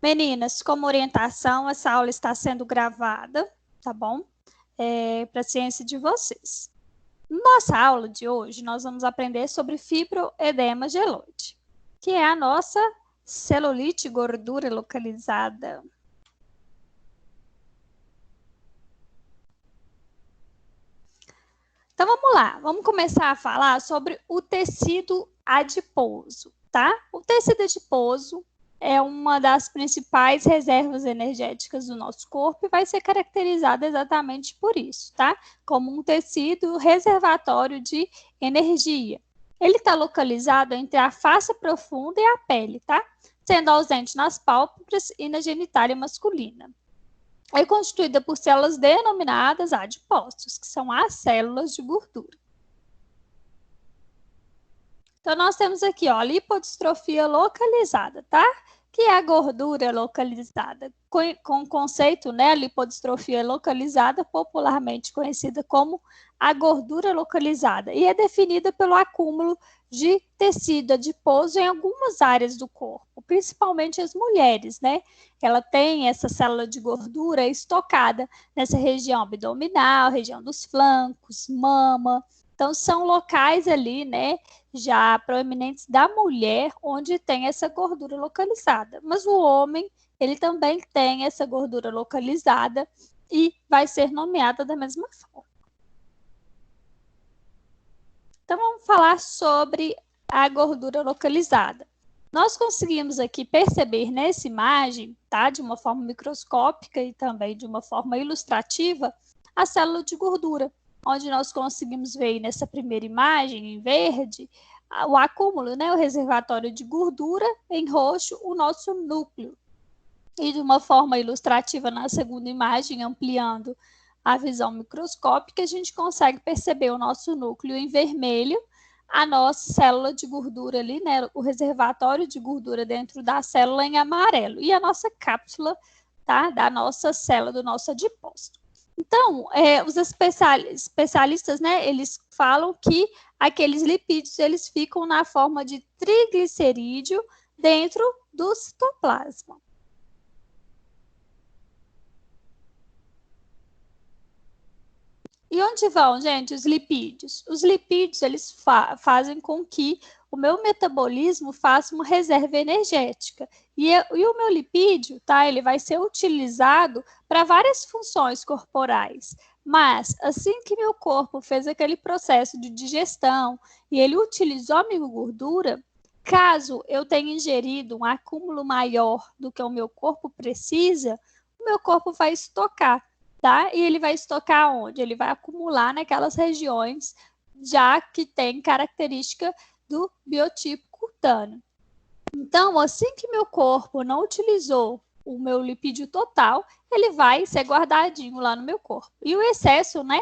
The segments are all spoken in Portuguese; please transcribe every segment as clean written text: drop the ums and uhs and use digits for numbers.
Meninas, como orientação, essa aula está sendo gravada, tá bom? Para a ciência de vocês. Nossa aula de hoje, nós vamos aprender sobre fibroedema geloide, que é a nossa celulite, gordura localizada. Então, vamos lá. Vamos começar a falar sobre o tecido adiposo, tá? O tecido adiposo é uma das principais reservas energéticas do nosso corpo e vai ser caracterizado exatamente por isso, tá? Como um tecido reservatório de energia. Ele está localizado entre a face profunda e a pele, tá? Sendo ausente nas pálpebras e na genitália masculina. É constituída por células denominadas adipócitos, que são as células de gordura. Então, nós temos aqui, ó, lipodistrofia localizada, tá? Que é a gordura localizada. Com o conceito, né, lipodistrofia localizada, popularmente conhecida como a gordura localizada. E é definida pelo acúmulo de tecido adiposo em algumas áreas do corpo, principalmente as mulheres, né? Ela tem essa célula de gordura estocada nessa região abdominal, região dos flancos, mama. Então, são locais ali, né, já proeminentes da mulher, onde tem essa gordura localizada. Mas o homem, ele também tem essa gordura localizada e vai ser nomeada da mesma forma. Então, vamos falar sobre a gordura localizada. Nós conseguimos aqui perceber nessa imagem, tá, de uma forma microscópica e também de uma forma ilustrativa, a célula de gordura, onde nós conseguimos ver nessa primeira imagem, em verde, o acúmulo, né, o reservatório de gordura, em roxo, o nosso núcleo. E de uma forma ilustrativa, na segunda imagem, ampliando a visão microscópica, a gente consegue perceber o nosso núcleo em vermelho, a nossa célula de gordura ali, né, o reservatório de gordura dentro da célula em amarelo, e a nossa cápsula, tá, da nossa célula, do nosso adipócito. Então, os especialistas, né, eles falam que aqueles lipídios, eles ficam na forma de triglicerídeo dentro do citoplasma. E onde vão, gente, os lipídios? Os lipídios, eles fazem com que o meu metabolismo faça uma reserva energética. E o meu lipídio, tá? Ele vai ser utilizado para várias funções corporais. Mas, assim que meu corpo fez aquele processo de digestão e ele utilizou a minha gordura, caso eu tenha ingerido um acúmulo maior do que o meu corpo precisa, o meu corpo vai estocar. Tá? E ele vai estocar onde? Ele vai acumular naquelas regiões já que tem característica do biotipo cutâneo. Então, assim que meu corpo não utilizou o meu lipídio total, ele vai ser guardadinho lá no meu corpo. E o excesso, né,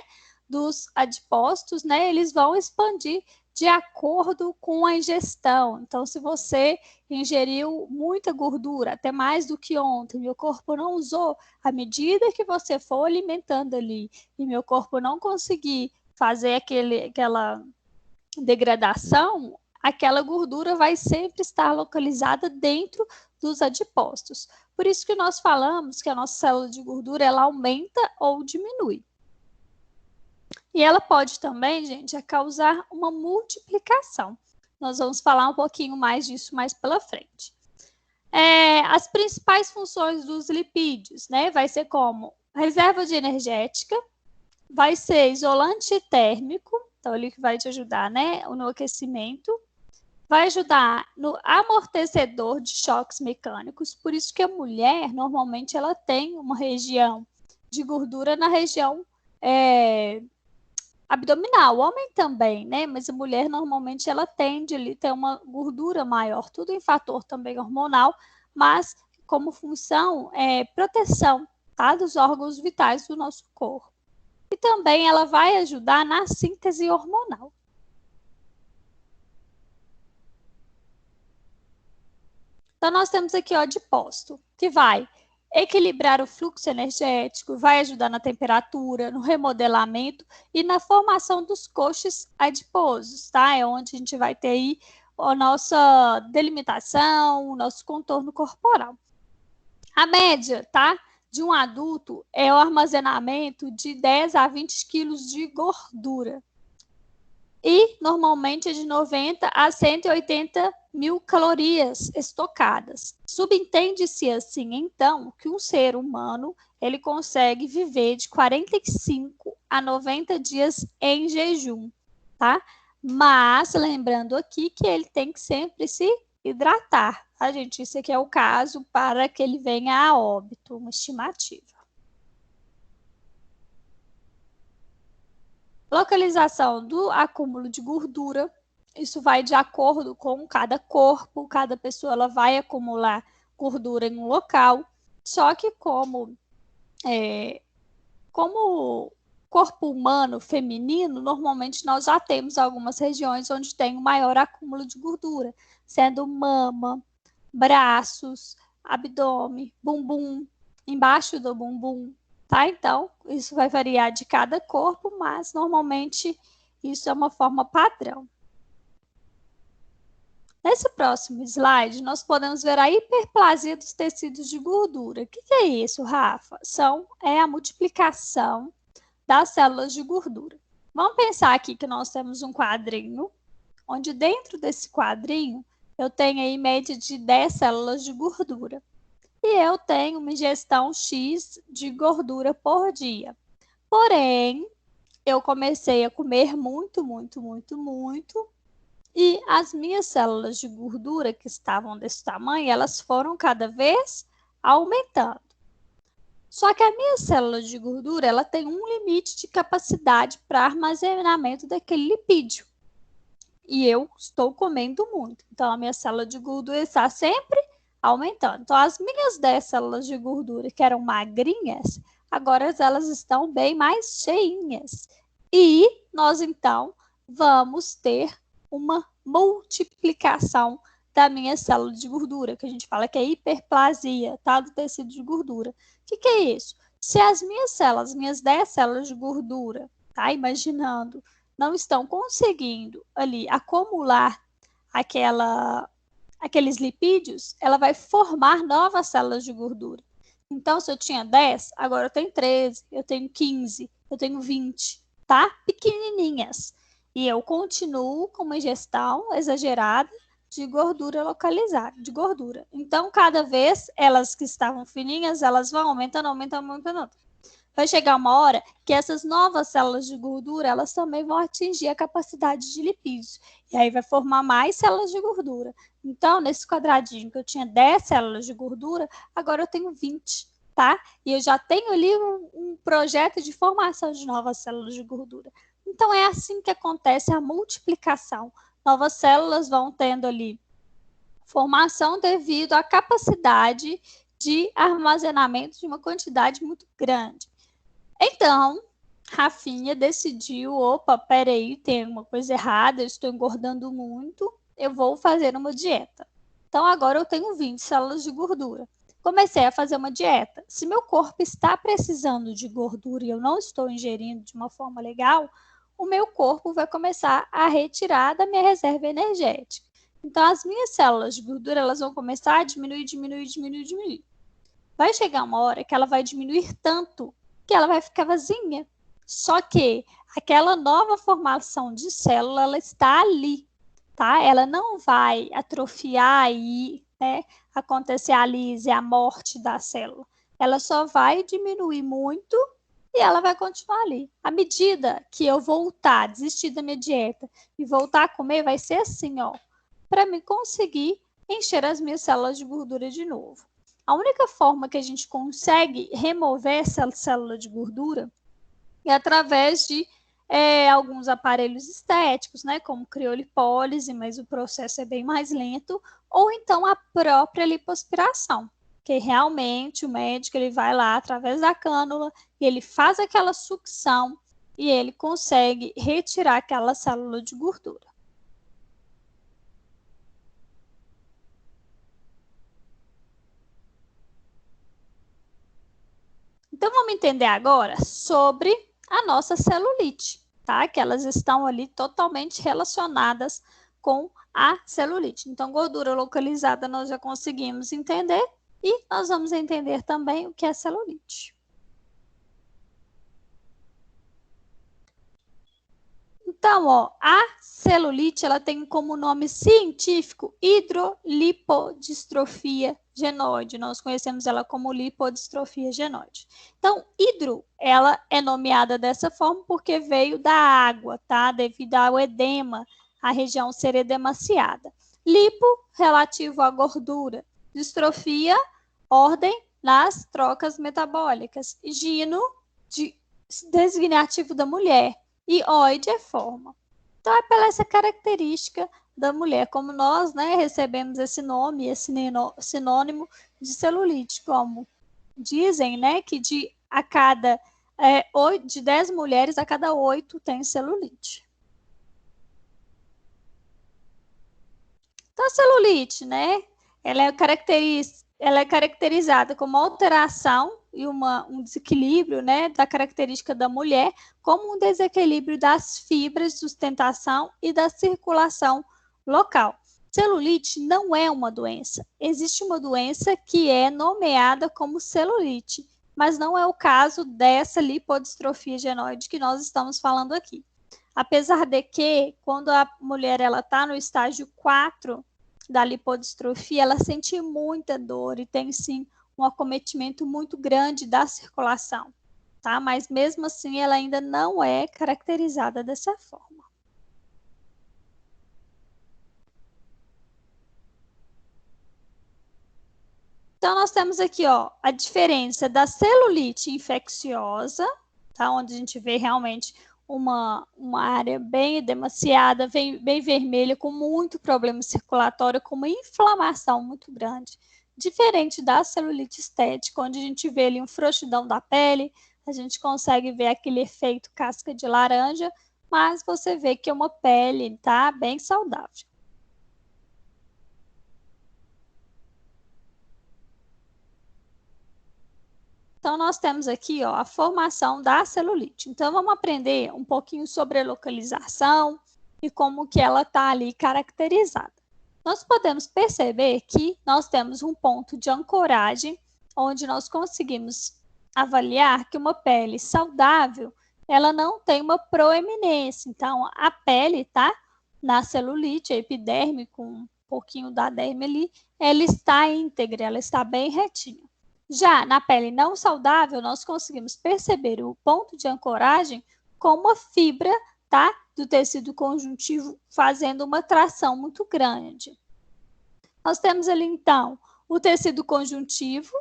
dos adipócitos, né, eles vão expandir de acordo com a ingestão. Então, se você ingeriu muita gordura, até mais do que ontem, meu corpo não usou, à medida que você for alimentando ali e meu corpo não conseguir fazer aquela degradação, aquela gordura vai sempre estar localizada dentro dos adipócitos. Por isso que nós falamos que a nossa célula de gordura, ela aumenta ou diminui. E ela pode também, gente, causar uma multiplicação. Nós vamos falar um pouquinho mais disso mais pela frente. As principais funções dos lipídios, né? Vai ser como reserva de energética, vai ser isolante térmico, então ele vai te ajudar, né, no aquecimento, vai ajudar no amortecedor de choques mecânicos, por isso que a mulher, normalmente, ela tem uma região de gordura na região abdominal, o homem também, né? Mas a mulher normalmente ela tende a ter uma gordura maior, tudo em fator também hormonal, mas como função proteção, tá? Dos órgãos vitais do nosso corpo. E também ela vai ajudar na síntese hormonal. Então nós temos aqui o adipócito, que vai equilibrar o fluxo energético, vai ajudar na temperatura, no remodelamento e na formação dos coxes adiposos, tá? É onde a gente vai ter aí a nossa delimitação, o nosso contorno corporal. A média, tá? De um adulto é o armazenamento de 10 a 20 quilos de gordura. E, normalmente, é de 90 a 180 mil calorias estocadas. Subentende-se assim, então, que um ser humano ele consegue viver de 45 a 90 dias em jejum, tá? Mas, lembrando aqui que ele tem que sempre se hidratar, tá, gente? Isso aqui é o caso para que ele venha a óbito, uma estimativa. Localização do acúmulo de gordura, isso vai de acordo com cada corpo, cada pessoa ela vai acumular gordura em um local, só que como corpo humano feminino, normalmente nós já temos algumas regiões onde tem um maior acúmulo de gordura, sendo mama, braços, abdômen, bumbum, embaixo do bumbum, tá? Então, isso vai variar de cada corpo, mas normalmente isso é uma forma padrão. Nesse próximo slide, nós podemos ver a hiperplasia dos tecidos de gordura. O que é isso, Rafa? É a multiplicação das células de gordura. Vamos pensar aqui que nós temos um quadrinho, onde dentro desse quadrinho eu tenho aí média de 10 células de gordura. E eu tenho uma ingestão X de gordura por dia. Porém, eu comecei a comer muito, e as minhas células de gordura que estavam desse tamanho, elas foram cada vez aumentando. Só que a minha célula de gordura, ela tem um limite de capacidade para armazenamento daquele lipídio. E eu estou comendo muito. Então, a minha célula de gordura está sempre aumentando. Então, as minhas 10 células de gordura, que eram magrinhas, agora elas estão bem mais cheinhas. E nós, então, vamos ter uma multiplicação da minha célula de gordura, que a gente fala que é hiperplasia, tá? Do tecido de gordura. O que é isso? Se as minhas 10 células de gordura, tá? Imaginando, não estão conseguindo ali acumular aqueles lipídios, ela vai formar novas células de gordura. Então, se eu tinha 10, agora eu tenho 13, eu tenho 15, eu tenho 20, tá? Pequenininhas. E eu continuo com uma ingestão exagerada de gordura localizada, de gordura. Então, cada vez, elas que estavam fininhas, elas vão aumentando. Vai chegar uma hora que essas novas células de gordura, elas também vão atingir a capacidade de lipídios. E aí vai formar mais células de gordura. Então, nesse quadradinho que eu tinha 10 células de gordura, agora eu tenho 20, tá? E eu já tenho ali um projeto de formação de novas células de gordura. Então, é assim que acontece a multiplicação. Novas células vão tendo ali formação devido à capacidade de armazenamento de uma quantidade muito grande. Então, Rafinha decidiu, opa, peraí, tem uma coisa errada, eu estou engordando muito, eu vou fazer uma dieta. Então, agora eu tenho 20 células de gordura. Comecei a fazer uma dieta. Se meu corpo está precisando de gordura e eu não estou ingerindo de uma forma legal, o meu corpo vai começar a retirar da minha reserva energética. Então, as minhas células de gordura, elas vão começar a diminuir. Vai chegar uma hora que ela vai diminuir tanto que ela vai ficar vazia. Só que aquela nova formação de célula, ela está ali, tá? Ela não vai atrofiar e, né, acontecer a lise, a morte da célula. Ela só vai diminuir muito e ela vai continuar ali. À medida que eu voltar, desistir da minha dieta e voltar a comer, vai ser assim, ó, para me conseguir encher as minhas células de gordura de novo. A única forma que a gente consegue remover essa célula de gordura é através de alguns aparelhos estéticos, né, como criolipólise, mas o processo é bem mais lento, ou então a própria lipoaspiração, que realmente o médico ele vai lá através da cânula e ele faz aquela sucção e ele consegue retirar aquela célula de gordura. Então, vamos entender agora sobre a nossa celulite, tá? Que elas estão ali totalmente relacionadas com a celulite. Então, gordura localizada nós já conseguimos entender. E nós vamos entender também o que é celulite. Então, ó, a celulite, ela tem como nome científico hidrolipodistrofia genoide. Nós conhecemos ela como lipodistrofia genoide. Então, hidro, ela é nomeada dessa forma porque veio da água, tá? Devido ao edema, a região ser edemaciada. Lipo, relativo à gordura. Distrofia, ordem nas trocas metabólicas. Gino, designativo da mulher. E oide é forma. Então, é pela essa característica da mulher, como nós, né, recebemos esse nome, esse sinônimo de celulite, como dizem, né, que de 10 mulheres, a cada 8 tem celulite. Então, a celulite, né, ela é caracterizada como alteração e um desequilíbrio, né, da característica da mulher, como um desequilíbrio das fibras de sustentação e da circulação local. Celulite não é uma doença. Existe uma doença que é nomeada como celulite, mas não é o caso dessa lipodistrofia genoide que nós estamos falando aqui. Apesar de que, quando a mulher está no estágio 4 da lipodistrofia, ela sente muita dor e tem, sim, um acometimento muito grande da circulação, tá? Mas mesmo assim, ela ainda não é caracterizada dessa forma. Então, nós temos aqui, ó, a diferença da celulite infecciosa, tá? Onde a gente vê realmente uma área bem edemaciada, bem vermelha, com muito problema circulatório, com uma inflamação muito grande. Diferente da celulite estética, onde a gente vê ali um frouxidão da pele, a gente consegue ver aquele efeito casca de laranja, mas você vê que é uma pele, tá, bem saudável. Então, nós temos aqui, ó, a formação da celulite. Então, vamos aprender um pouquinho sobre a localização e como que ela está ali caracterizada. Nós podemos perceber que nós temos um ponto de ancoragem, onde nós conseguimos avaliar que uma pele saudável, ela não tem uma proeminência. Então, a pele, tá? Na celulite, a epiderme, com um pouquinho da derme ali, ela está íntegra, ela está bem retinha. Já na pele não saudável, nós conseguimos perceber o ponto de ancoragem com uma fibra, tá, do tecido conjuntivo fazendo uma tração muito grande. Nós temos ali, então, o tecido conjuntivo,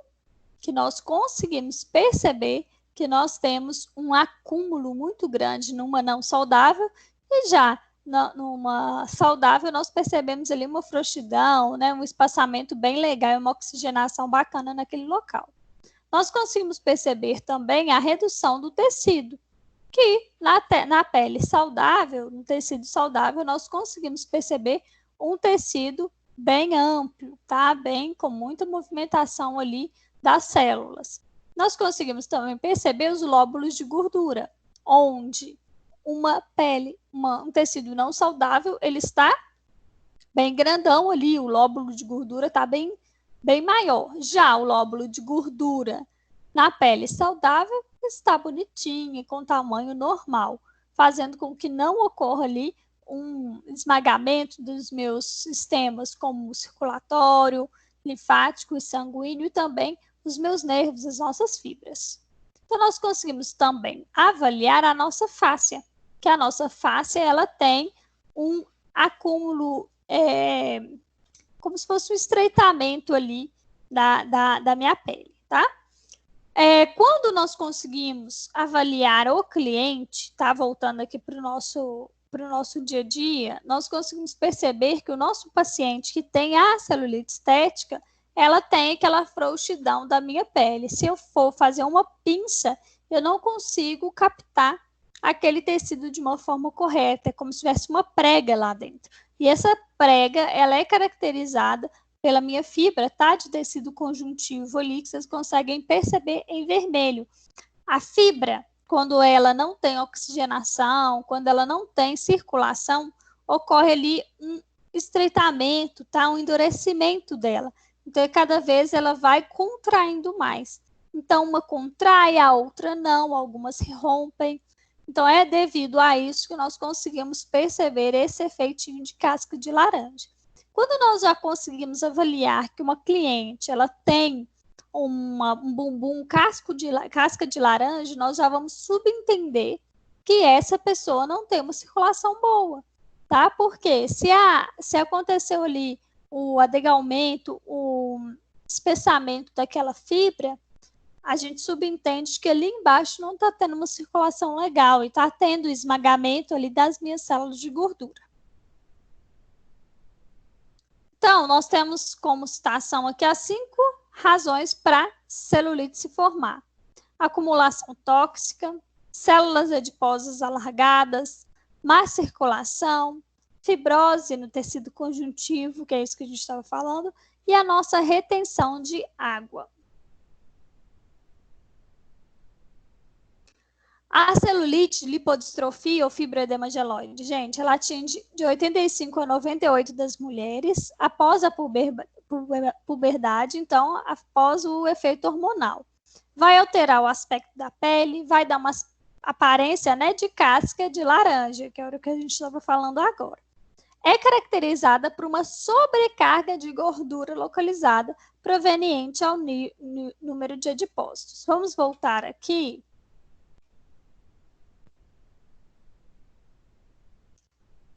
que nós conseguimos perceber que nós temos um acúmulo muito grande numa não saudável, e já numa saudável nós percebemos ali uma frouxidão, né, um espaçamento bem legal, uma oxigenação bacana naquele local. Nós conseguimos perceber também a redução do tecido, que na pele saudável, no tecido saudável, nós conseguimos perceber um tecido bem amplo, tá? Bem com muita movimentação ali das células. Nós conseguimos também perceber os lóbulos de gordura, onde uma pele, um tecido não saudável, ele está bem grandão ali, o lóbulo de gordura está bem maior. Já o lóbulo de gordura na pele saudável está bonitinho, com tamanho normal, fazendo com que não ocorra ali um esmagamento dos meus sistemas, como o circulatório, linfático e sanguíneo, e também os meus nervos, as nossas fibras. Então, nós conseguimos também avaliar a nossa fáscia, que a nossa fáscia, ela tem um acúmulo, como se fosse um estreitamento ali da minha pele, tá? Quando nós conseguimos avaliar o cliente, tá? Voltando aqui para o nosso dia a dia, nós conseguimos perceber que o nosso paciente que tem a celulite estética, ela tem aquela frouxidão da minha pele. Se eu for fazer uma pinça, eu não consigo captar aquele tecido de uma forma correta, é como se tivesse uma prega lá dentro. E essa prega, ela é caracterizada pela minha fibra, tá? De tecido conjuntivo ali, que vocês conseguem perceber em vermelho. A fibra, quando ela não tem oxigenação, quando ela não tem circulação, ocorre ali um estreitamento, tá? Um endurecimento dela. Então, cada vez ela vai contraindo mais. Então, uma contrai, a outra não, algumas rompem. Então, é devido a isso que nós conseguimos perceber esse efeitinho de casca de laranja. Quando nós já conseguimos avaliar que uma cliente ela tem um bumbum casca de laranja, nós já vamos subentender que essa pessoa não tem uma circulação boa, tá? Porque se aconteceu ali o adegamento, o espessamento daquela fibra, a gente subentende que ali embaixo não está tendo uma circulação legal e está tendo esmagamento ali das minhas células de gordura. Então, nós temos como citação aqui as 5 razões para celulite se formar: acumulação tóxica, células adiposas alargadas, má circulação, fibrose no tecido conjuntivo, que é isso que a gente estava falando, e a nossa retenção de água. A celulite, lipodistrofia ou fibroedema geloide, gente, ela atinge de 85 a 98 das mulheres após a puberdade, então após o efeito hormonal. Vai alterar o aspecto da pele, vai dar uma aparência, né, de casca de laranja, que é o que a gente estava falando agora. É caracterizada por uma sobrecarga de gordura localizada proveniente ao número de adipócitos. Vamos voltar aqui.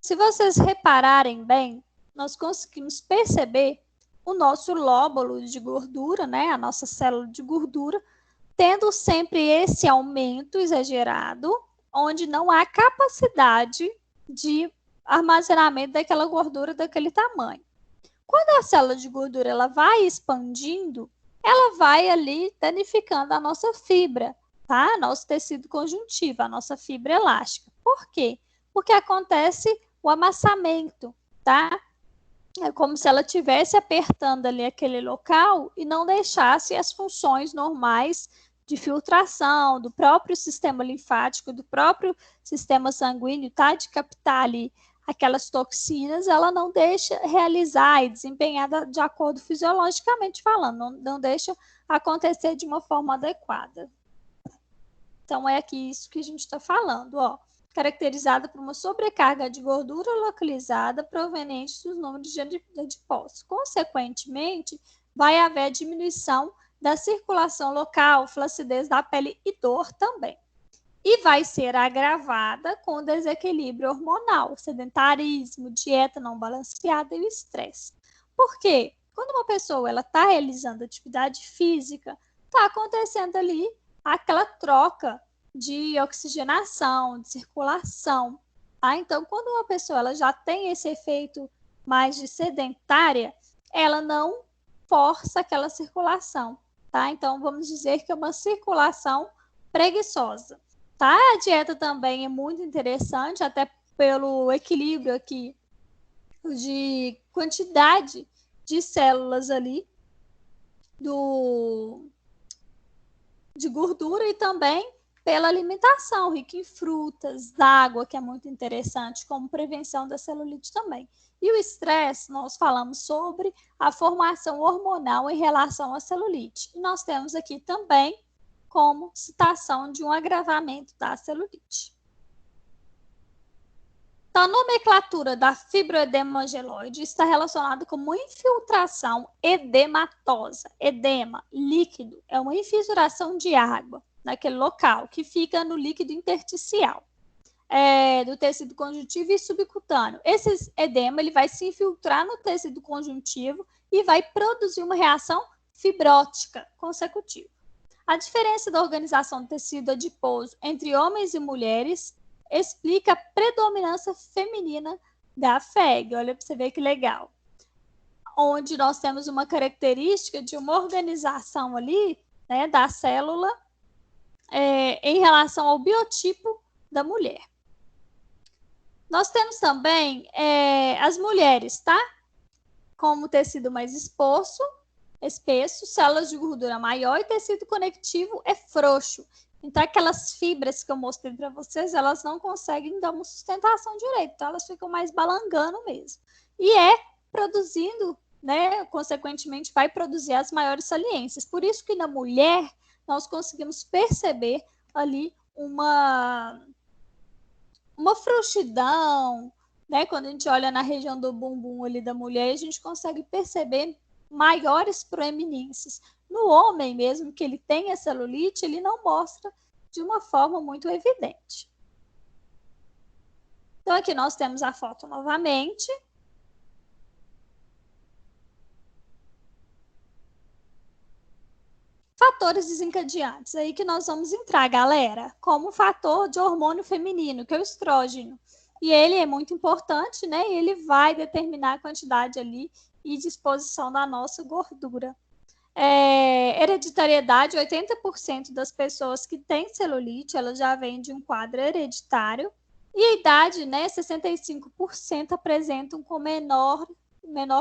Se vocês repararem bem, nós conseguimos perceber o nosso lóbulo de gordura, né, a nossa célula de gordura, tendo sempre esse aumento exagerado, onde não há capacidade de armazenamento daquela gordura daquele tamanho. Quando a célula de gordura ela vai expandindo, ela vai ali danificando a nossa fibra, tá? Nosso tecido conjuntivo, a nossa fibra elástica. Por quê? Porque acontece o amassamento, tá? É como se ela estivesse apertando ali aquele local e não deixasse as funções normais de filtração do próprio sistema linfático, do próprio sistema sanguíneo, tá? De captar ali aquelas toxinas, ela não deixa realizar e desempenhar de acordo fisiologicamente falando, não deixa acontecer de uma forma adequada. Então, é aqui isso que a gente está falando, ó. Caracterizada por uma sobrecarga de gordura localizada proveniente dos números de adipócitos. Consequentemente, vai haver diminuição da circulação local, flacidez da pele e dor também. E vai ser agravada com o desequilíbrio hormonal, sedentarismo, dieta não balanceada e o estresse. Por quê? Quando uma pessoa está realizando atividade física, está acontecendo ali aquela troca de oxigenação, de circulação. Tá? Então, quando uma pessoa ela já tem esse efeito mais de sedentária, ela não força aquela circulação. Tá? Então, vamos dizer que é uma circulação preguiçosa. Tá? A dieta também é muito interessante, até pelo equilíbrio aqui de quantidade de células ali de gordura e também pela alimentação, rica em frutas, água, que é muito interessante, como prevenção da celulite também. E o estresse, nós falamos sobre a formação hormonal em relação à celulite. E nós temos aqui também como citação de um agravamento da celulite. Então, a nomenclatura da fibroedema geloide está relacionada com uma infiltração edematosa. Edema, líquido, é uma infiltração de água naquele local, que fica no líquido intersticial do tecido conjuntivo e subcutâneo. Esse edema ele vai se infiltrar no tecido conjuntivo e vai produzir uma reação fibrótica consecutiva. A diferença da organização do tecido adiposo entre homens e mulheres explica a predominância feminina da FEG. Olha para você ver que legal. Onde nós temos uma característica de uma organização ali, né, da célula em relação ao biotipo da mulher. Nós temos também as mulheres, tá? Como tecido mais espesso, células de gordura maior e tecido conectivo é frouxo. Então, aquelas fibras que eu mostrei para vocês, elas não conseguem dar uma sustentação direito, então elas ficam mais balangando mesmo. E produzindo né, consequentemente, vai produzir as maiores saliências. Por isso que na mulher nós conseguimos perceber ali uma frouxidão, né? Quando a gente olha na região do bumbum ali da mulher, a gente consegue perceber maiores proeminências. No homem mesmo, que ele tem a celulite, ele não mostra de uma forma muito evidente. Então, aqui nós temos a foto novamente. Fatores desencadeantes, aí que nós vamos entrar, galera, como fator de hormônio feminino, que é o estrógeno. E ele é muito importante, né? E ele vai determinar a quantidade ali e disposição da nossa gordura. Hereditariedade, 80% das pessoas que têm celulite, ela já vem de um quadro hereditário. E a idade, né, 65% apresentam com menor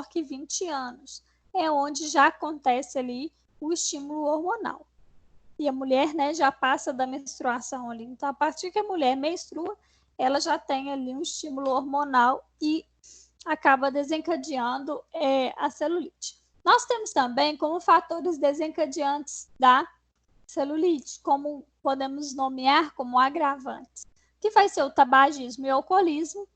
que 20 anos. É onde já acontece ali o estímulo hormonal. E a mulher, né, já passa da menstruação ali. Então, a partir que a mulher menstrua, ela já tem ali um estímulo hormonal e acaba desencadeando a celulite. Nós temos também como fatores desencadeantes da celulite, como podemos nomear como agravantes, que vai ser o tabagismo e o alcoolismo.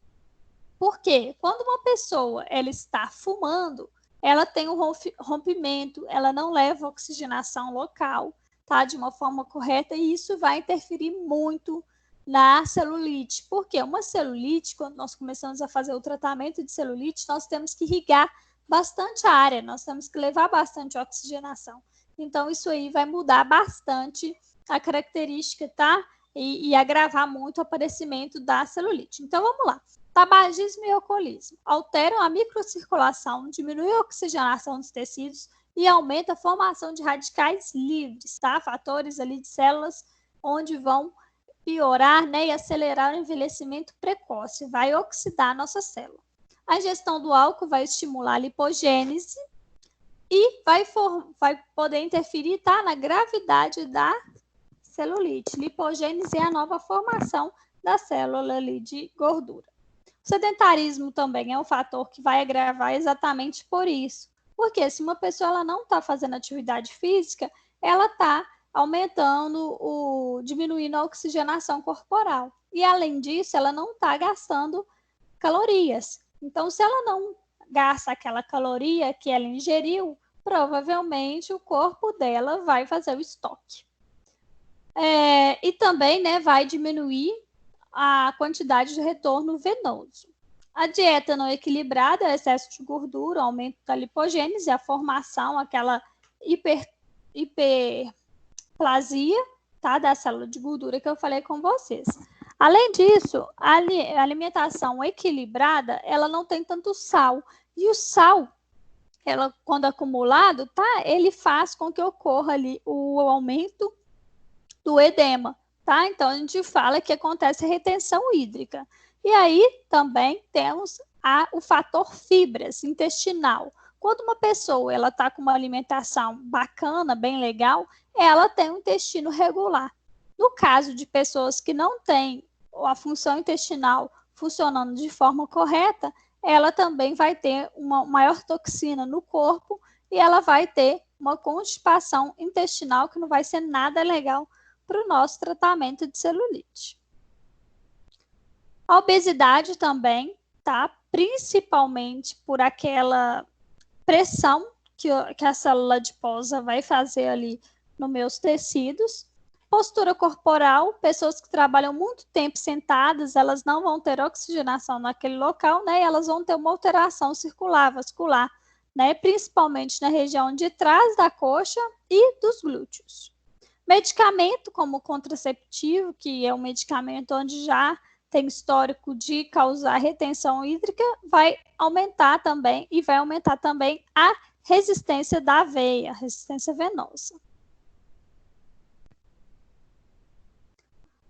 Porque quando uma pessoa ela está fumando, ela tem um rompimento, ela não leva oxigenação local, tá, de uma forma correta, e isso vai interferir muito na celulite. Porque uma celulite, quando nós começamos a fazer o tratamento de celulite, nós temos que irrigar bastante a área, nós temos que levar bastante oxigenação. Então, isso aí vai mudar bastante a característica, tá? E agravar muito o aparecimento da celulite. Então, vamos lá. Tabagismo e alcoolismo alteram a microcirculação, diminuem a oxigenação dos tecidos e aumenta a formação de radicais livres, tá? Fatores ali de células onde vão piorar, né, e acelerar o envelhecimento precoce, vai oxidar a nossa célula. A ingestão do álcool vai estimular a lipogênese e vai poder interferir, tá, na gravidade da celulite. Lipogênese é a nova formação da célula ali de gordura. O sedentarismo também é um fator que vai agravar exatamente por isso. Porque se uma pessoa ela não está fazendo atividade física, ela está diminuindo a oxigenação corporal. E além disso, ela não está gastando calorias. Então, se ela não gasta aquela caloria que ela ingeriu, provavelmente o corpo dela vai fazer o estoque. E também, né, vai diminuir a quantidade de retorno venoso. A dieta não equilibrada, excesso de gordura, aumento da lipogênese, a formação, aquela hiperplasia, tá, da célula de gordura que eu falei com vocês. Além disso, a alimentação equilibrada, ela não tem tanto sal. E o sal, ela, quando acumulado, tá, ele faz com que ocorra ali o aumento do edema, tá? Então, a gente fala que acontece a retenção hídrica. E aí, também temos o fator fibras intestinal. Quando uma pessoa ela está com uma alimentação bacana, bem legal, ela tem um intestino regular. No caso de pessoas que não têm a função intestinal funcionando de forma correta, ela também vai ter uma maior toxina no corpo e ela vai ter uma constipação intestinal que não vai ser nada legal para o nosso tratamento de celulite. A obesidade também, tá? Principalmente por aquela pressão que a célula adiposa vai fazer ali nos meus tecidos. Postura corporal, pessoas que trabalham muito tempo sentadas, elas não vão ter oxigenação naquele local, né? E elas vão ter uma alteração circular, vascular, né? Principalmente na região de trás da coxa e dos glúteos. Medicamento como contraceptivo, que é um medicamento onde já tem histórico de causar retenção hídrica, vai aumentar também e vai aumentar também a resistência da veia, a resistência venosa.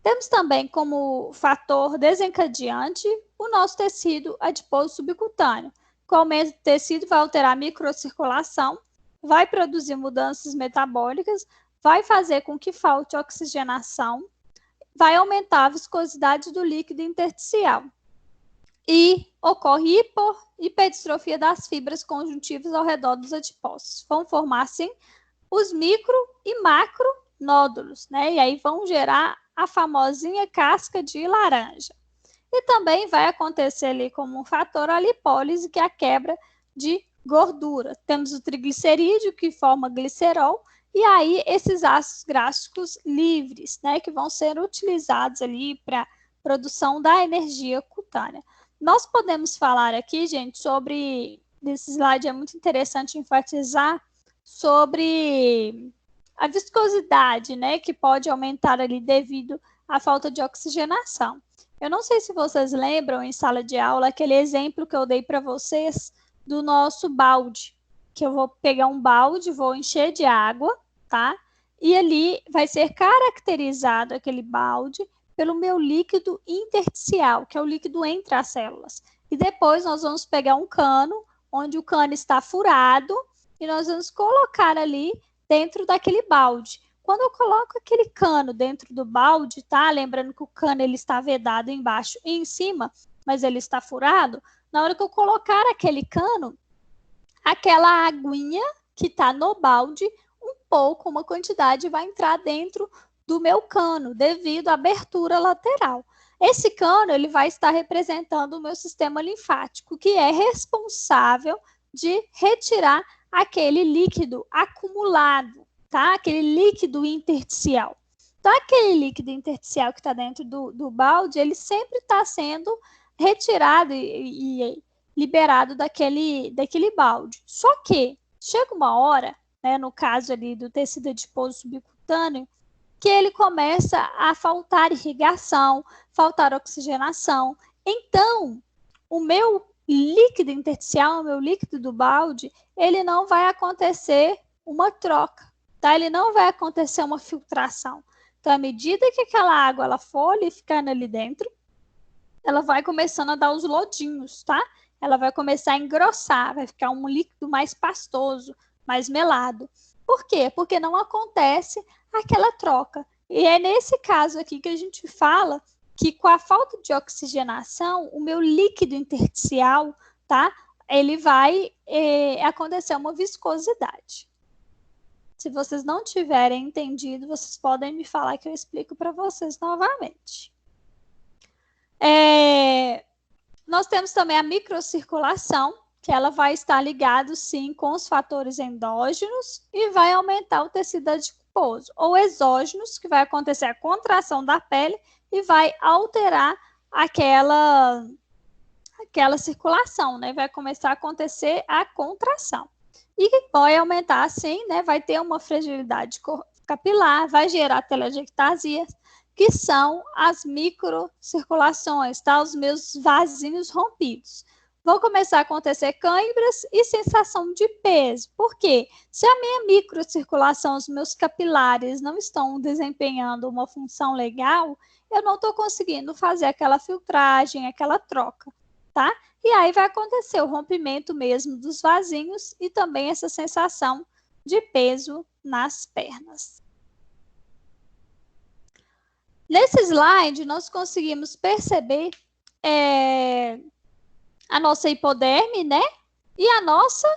Temos também como fator desencadeante o nosso tecido adiposo subcutâneo. Com o aumento do tecido vai alterar a microcirculação, vai produzir mudanças metabólicas, vai fazer com que falte oxigenação, vai aumentar a viscosidade do líquido intersticial. e ocorre hiperdistrofia das fibras conjuntivas ao redor dos adipócitos. Vão formar, assim, os micro e macro nódulos, né? E aí vão gerar a famosinha casca de laranja. E também vai acontecer ali como um fator a lipólise, que é a quebra de gordura. Temos o triglicerídeo, que forma glicerol, e aí esses ácidos gráficos livres, né, que vão ser utilizados ali para produção da energia cutânea. Nós podemos falar aqui, gente, sobre, nesse slide é muito interessante enfatizar sobre a viscosidade, né, que pode aumentar ali devido à falta de oxigenação. Eu não sei se vocês lembram em sala de aula aquele exemplo que eu dei para vocês do nosso balde, que eu vou pegar um balde, vou encher de água, tá? E ali vai ser caracterizado aquele balde pelo meu líquido intersticial, que é o líquido entre as células. E depois nós vamos pegar um cano, onde o cano está furado, e nós vamos colocar ali dentro daquele balde. Quando eu coloco aquele cano dentro do balde, tá? Lembrando que o cano ele está vedado embaixo e em cima, mas ele está furado. Na hora que eu colocar aquele cano, aquela aguinha que está no balde, uma quantidade vai entrar dentro do meu cano, devido à abertura lateral. Esse cano ele vai estar representando o meu sistema linfático, que é responsável de retirar aquele líquido acumulado, tá? Aquele líquido intersticial. Então, aquele líquido intersticial que está dentro do balde, ele sempre está sendo retirado e liberado daquele balde. Só que chega uma hora, né, no caso ali do tecido adiposo subcutâneo, que ele começa a faltar irrigação, faltar oxigenação. Então, o meu líquido intersticial, o meu líquido do balde, ele não vai acontecer uma troca, tá? Ele não vai acontecer uma filtração. Então, à medida que aquela água ela for ali ficando ali dentro, ela vai começando a dar os lodinhos, tá? Ela vai começar a engrossar, vai ficar um líquido mais pastoso, mais melado. Por quê? Porque não acontece aquela troca. E é nesse caso aqui que a gente fala que com a falta de oxigenação, o meu líquido intersticial, tá? Ele vai acontecer uma viscosidade. Se vocês não tiverem entendido, vocês podem me falar que eu explico para vocês novamente. Nós temos também a microcirculação, que ela vai estar ligada, sim, com os fatores endógenos e vai aumentar o tecido adiposo, ou exógenos, que vai acontecer a contração da pele e vai alterar aquela circulação, né? Vai começar a acontecer a contração. E vai aumentar, assim, né? Vai ter uma fragilidade capilar, vai gerar telangiectasias, que são as microcirculações, tá? Os meus vasinhos rompidos. Vão começar a acontecer câimbras e sensação de peso. Por quê? Se a minha microcirculação, os meus capilares não estão desempenhando uma função legal, eu não estou conseguindo fazer aquela filtragem, aquela troca, tá? E aí vai acontecer o rompimento mesmo dos vasinhos e também essa sensação de peso nas pernas. Nesse slide, nós conseguimos perceber a nossa hipoderme, né? E a nossa,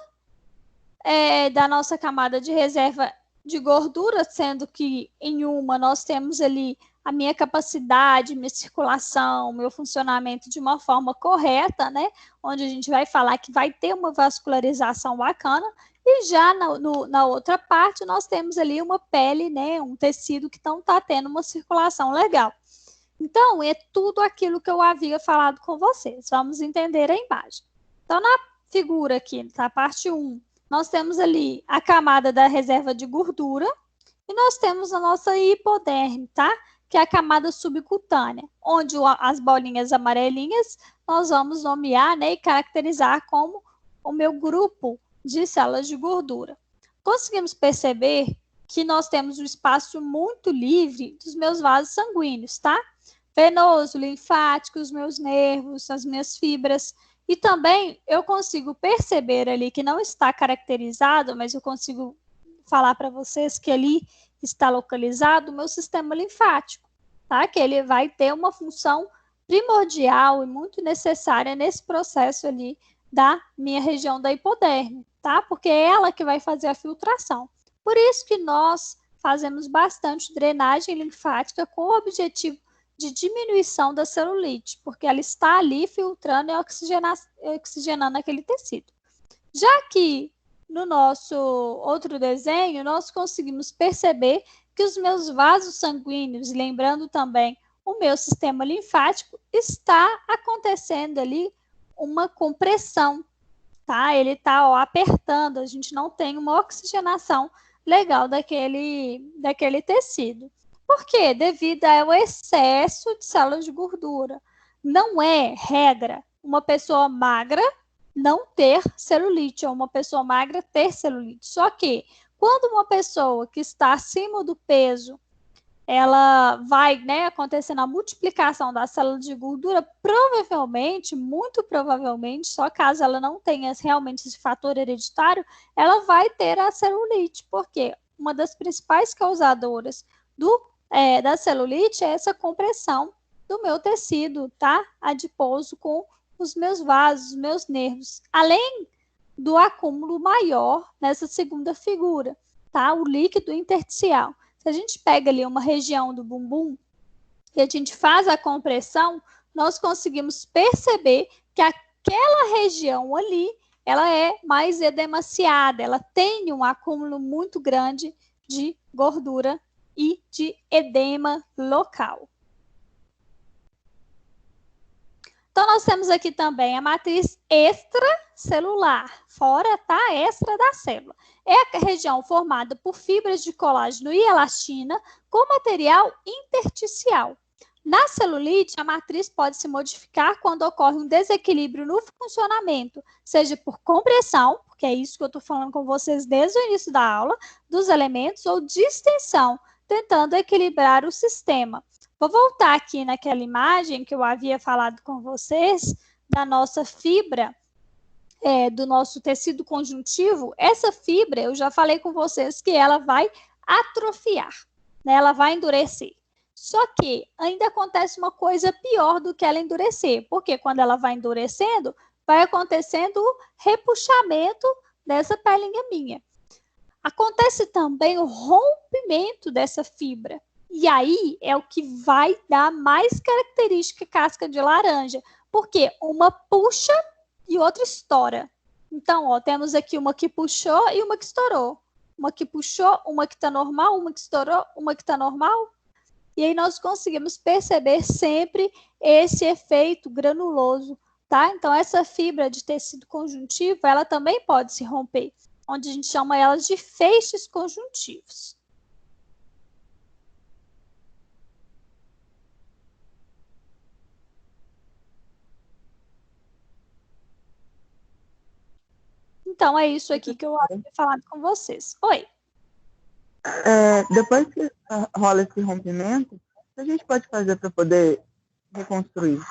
da nossa camada de reserva de gordura, sendo que em uma nós temos ali a minha capacidade, minha circulação, meu funcionamento de uma forma correta, né? Onde a gente vai falar que vai ter uma vascularização bacana. E já na outra parte, nós temos ali uma pele, né? Um tecido que não está tendo uma circulação legal. Então, é tudo aquilo que eu havia falado com vocês. Vamos entender a imagem. Então, na figura aqui, na parte 1, nós temos ali a camada da reserva de gordura e nós temos a nossa hipoderme, tá? Que é a camada subcutânea, onde as bolinhas amarelinhas nós vamos nomear, né, e caracterizar como o meu grupo de células de gordura. Conseguimos perceber que nós temos um espaço muito livre dos meus vasos sanguíneos, tá? Venoso, linfático, os meus nervos, as minhas fibras. E também eu consigo perceber ali que não está caracterizado, mas eu consigo falar para vocês que ali está localizado o meu sistema linfático, tá? Que ele vai ter uma função primordial e muito necessária nesse processo ali da minha região da hipoderme, tá? Porque é ela que vai fazer a filtração. Por isso que nós fazemos bastante drenagem linfática com o objetivo de diminuição da celulite, porque ela está ali filtrando e oxigenando aquele tecido. Já que no nosso outro desenho, nós conseguimos perceber que os meus vasos sanguíneos, lembrando também o meu sistema linfático, está acontecendo ali uma compressão, tá? Ele está apertando, a gente não tem uma oxigenação legal daquele tecido. Por quê? Devido ao excesso de células de gordura. Não é regra uma pessoa magra não ter celulite, ou uma pessoa magra ter celulite. Só que, quando uma pessoa que está acima do peso, ela vai, né, acontecendo a multiplicação das células de gordura, provavelmente, muito provavelmente, só caso ela não tenha realmente esse fator hereditário, ela vai ter a celulite, porque uma das principais causadoras da celulite é essa compressão do meu tecido, tá? Adiposo com os meus vasos, os meus nervos, além do acúmulo maior nessa segunda figura, tá? O líquido intersticial. Se a gente pega ali uma região do bumbum e a gente faz a compressão, nós conseguimos perceber que aquela região ali, ela é mais edemaciada, ela tem um acúmulo muito grande de gordura e de edema local. Então, nós temos aqui também a matriz extracelular, fora, tá? Extra da célula. É a região formada por fibras de colágeno e elastina com material intersticial. Na celulite, a matriz pode se modificar quando ocorre um desequilíbrio no funcionamento, seja por compressão, porque é isso que eu estou falando com vocês desde o início da aula, dos elementos, ou distensão, tentando equilibrar o sistema. Vou voltar aqui naquela imagem que eu havia falado com vocês, da nossa fibra, do nosso tecido conjuntivo. Essa fibra, eu já falei com vocês que ela vai atrofiar, né? Ela vai endurecer. Só que ainda acontece uma coisa pior do que ela endurecer, porque quando ela vai endurecendo, vai acontecendo o repuxamento dessa pelinha minha. Acontece também o rompimento dessa fibra. E aí é o que vai dar mais característica casca de laranja, porque uma puxa e outra estoura. Então, ó, temos aqui uma que puxou e uma que estourou. Uma que puxou, uma que está normal, uma que estourou, uma que está normal. E aí nós conseguimos perceber sempre esse efeito granuloso, tá? Então, essa fibra de tecido conjuntivo, ela também pode se romper, onde a gente chama elas de feixes conjuntivos. Então, é isso aqui que eu havia falado com vocês. Oi. Depois que rola esse rompimento, o que a gente pode fazer para poder reconstruir?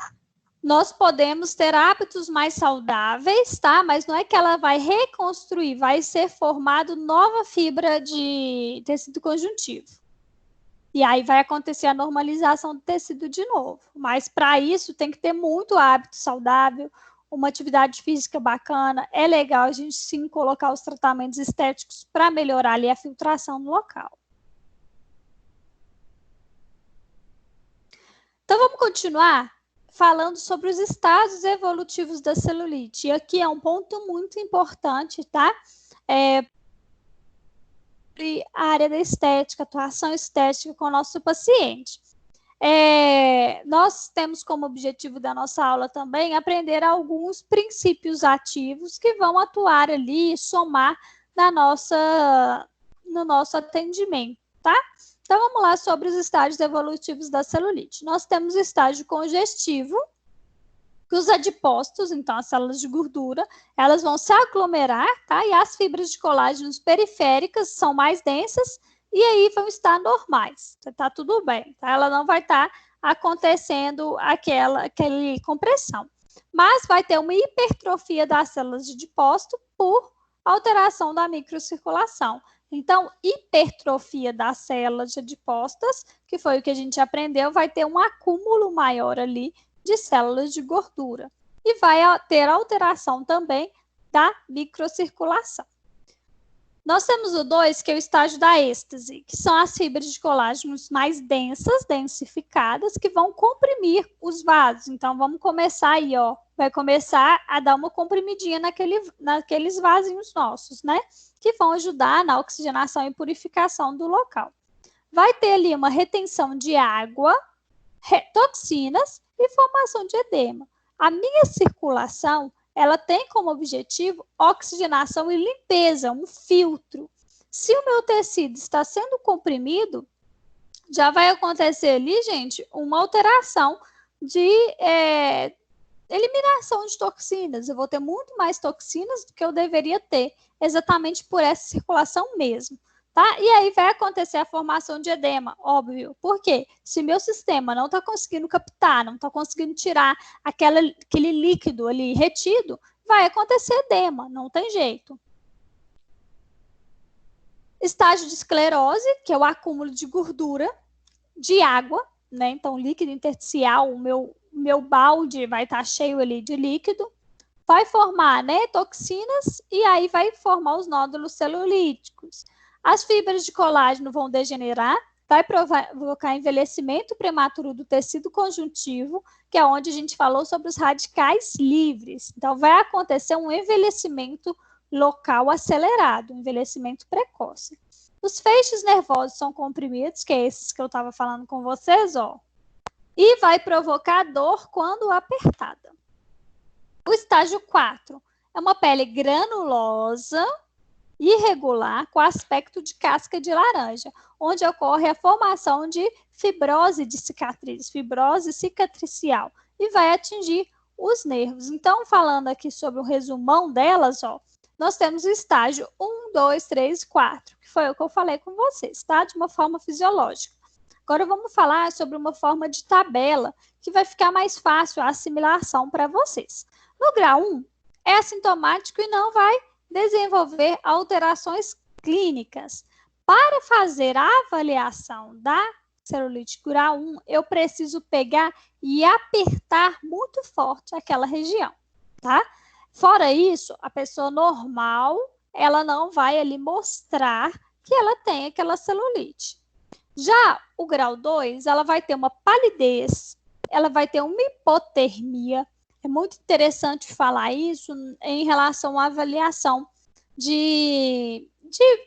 Nós podemos ter hábitos mais saudáveis, tá? Mas não é que ela vai reconstruir, vai ser formado nova fibra de tecido conjuntivo. E aí vai acontecer a normalização do tecido de novo. Mas para isso tem que ter muito hábito saudável, uma atividade física bacana. É legal a gente sim colocar os tratamentos estéticos para melhorar ali a filtração no local. Então vamos continuar falando sobre os estágios evolutivos da celulite. E aqui é um ponto muito importante, tá? A área da estética, atuação estética com o nosso paciente. Nós temos como objetivo da nossa aula também aprender alguns princípios ativos que vão atuar ali e somar no nosso atendimento, tá? Então, vamos lá sobre os estágios evolutivos da celulite. Nós temos o estágio congestivo, que os adipócitos, então as células de gordura, elas vão se aglomerar, tá? E as fibras de colágeno periféricas são mais densas e aí vão estar normais, tá tudo bem, tá? Ela não vai estar acontecendo aquela compressão, mas vai ter uma hipertrofia das células de adipócito por alteração da microcirculação. Então, hipertrofia das células adipócitas, que foi o que a gente aprendeu, vai ter um acúmulo maior ali de células de gordura. E vai ter alteração também da microcirculação. Nós temos o 2, que é o estágio da êxtase, que são as fibras de colágenos mais densas, densificadas, que vão comprimir os vasos. Então, vamos começar aí, ó. Vai começar a dar uma comprimidinha naqueles vasinhos nossos, né? Que vão ajudar na oxigenação e purificação do local. Vai ter ali uma retenção de água, toxinas e formação de edema. A minha circulação, ela tem como objetivo oxigenação e limpeza, um filtro. Se o meu tecido está sendo comprimido, já vai acontecer ali, gente, uma alteração de eliminação de toxinas. Eu vou ter muito mais toxinas do que eu deveria ter, exatamente por essa circulação mesmo. Tá? E aí vai acontecer a formação de edema, óbvio. Por quê? Se meu sistema não está conseguindo captar, não está conseguindo tirar aquele líquido ali retido, vai acontecer edema, não tem jeito. Estágio de esclerose, que é o acúmulo de gordura, de água, né? Então, líquido intersticial, o meu balde vai estar cheio ali de líquido, vai formar, né, toxinas e aí vai formar os nódulos celulíticos. As fibras de colágeno vão degenerar, vai provocar envelhecimento prematuro do tecido conjuntivo, que é onde a gente falou sobre os radicais livres. Então, vai acontecer um envelhecimento local acelerado, um envelhecimento precoce. Os feixes nervosos são comprimidos, que é esses que eu estava falando com vocês, ó, e vai provocar dor quando apertada. O estágio 4 é uma pele granulosa, irregular, com aspecto de casca de laranja, onde ocorre a formação de fibrose de cicatriz, fibrose cicatricial, e vai atingir os nervos. Então, falando aqui sobre o resumão delas, ó, nós temos o estágio 1, 2, 3 e 4, que foi o que eu falei com vocês, tá? De uma forma fisiológica. Agora vamos falar sobre uma forma de tabela, que vai ficar mais fácil a assimilação para vocês. No grau 1, é assintomático e não vai desenvolver alterações clínicas. Para fazer a avaliação da celulite grau 1, eu preciso pegar e apertar muito forte aquela região, tá? Fora isso, a pessoa normal, ela não vai ali mostrar que ela tem aquela celulite. Já o grau 2, ela vai ter uma palidez, ela vai ter uma hipotermia. É muito interessante falar isso em relação à avaliação de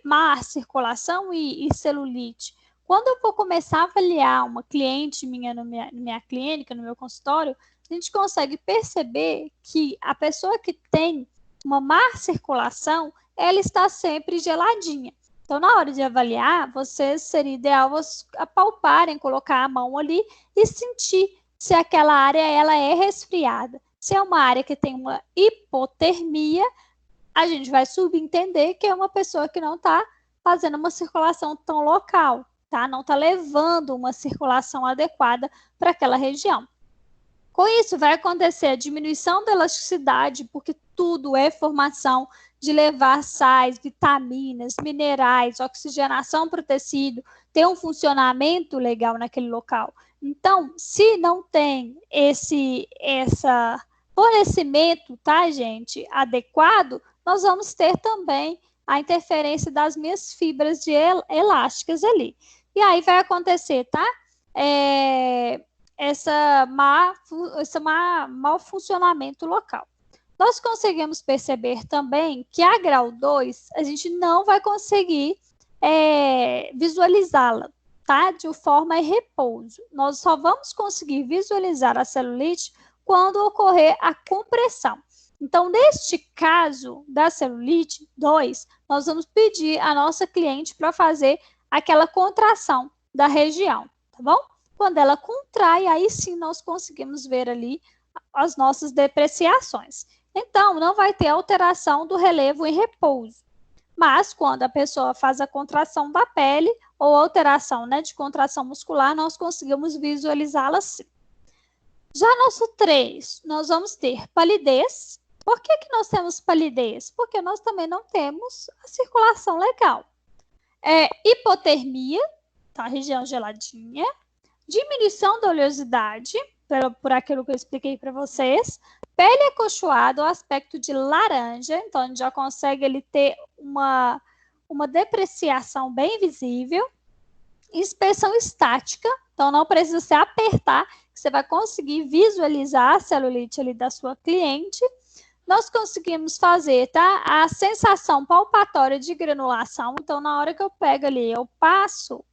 má circulação e celulite. Quando eu vou começar a avaliar uma cliente minha na minha clínica, no meu consultório, a gente consegue perceber que a pessoa que tem uma má circulação, ela está sempre geladinha. Então, na hora de avaliar, seria ideal apalparem, colocar a mão ali e sentir se aquela área ela é resfriada. Se é uma área que tem uma hipotermia, a gente vai subentender que é uma pessoa que não está fazendo uma circulação tão local, tá? Não está levando uma circulação adequada para aquela região. Com isso, vai acontecer a diminuição da elasticidade, porque tudo é formação de levar sais, vitaminas, minerais, oxigenação para o tecido, ter um funcionamento legal naquele local. Então, se não tem esse fornecimento, tá, gente, adequado, nós vamos ter também a interferência das minhas fibras elásticas ali. E aí vai acontecer, tá? Mau funcionamento local. Nós conseguimos perceber também que a grau 2, a gente não vai conseguir visualizá-la, tá? De forma em repouso. Nós só vamos conseguir visualizar a celulite quando ocorrer a compressão. Então, neste caso da celulite 2, nós vamos pedir à nossa cliente para fazer aquela contração da região, tá bom? Quando ela contrai, aí sim nós conseguimos ver ali as nossas depreciações. Então, não vai ter alteração do relevo em repouso. Mas, quando a pessoa faz a contração da pele ou alteração, né, de contração muscular, nós conseguimos visualizá-la sim. Já nosso 3, nós vamos ter palidez. Por que nós temos palidez? Porque nós também não temos a circulação legal. Hipotermia, tá, região geladinha. Diminuição da oleosidade, por aquilo que eu expliquei para vocês. Pele acolchoada, o aspecto de laranja, então a gente já consegue ele ter uma depreciação bem visível. Inspeção estática, então não precisa se apertar, você vai conseguir visualizar a celulite ali da sua cliente. Nós conseguimos fazer, tá? A sensação palpatória de granulação, então na hora que eu pego ali, eu passo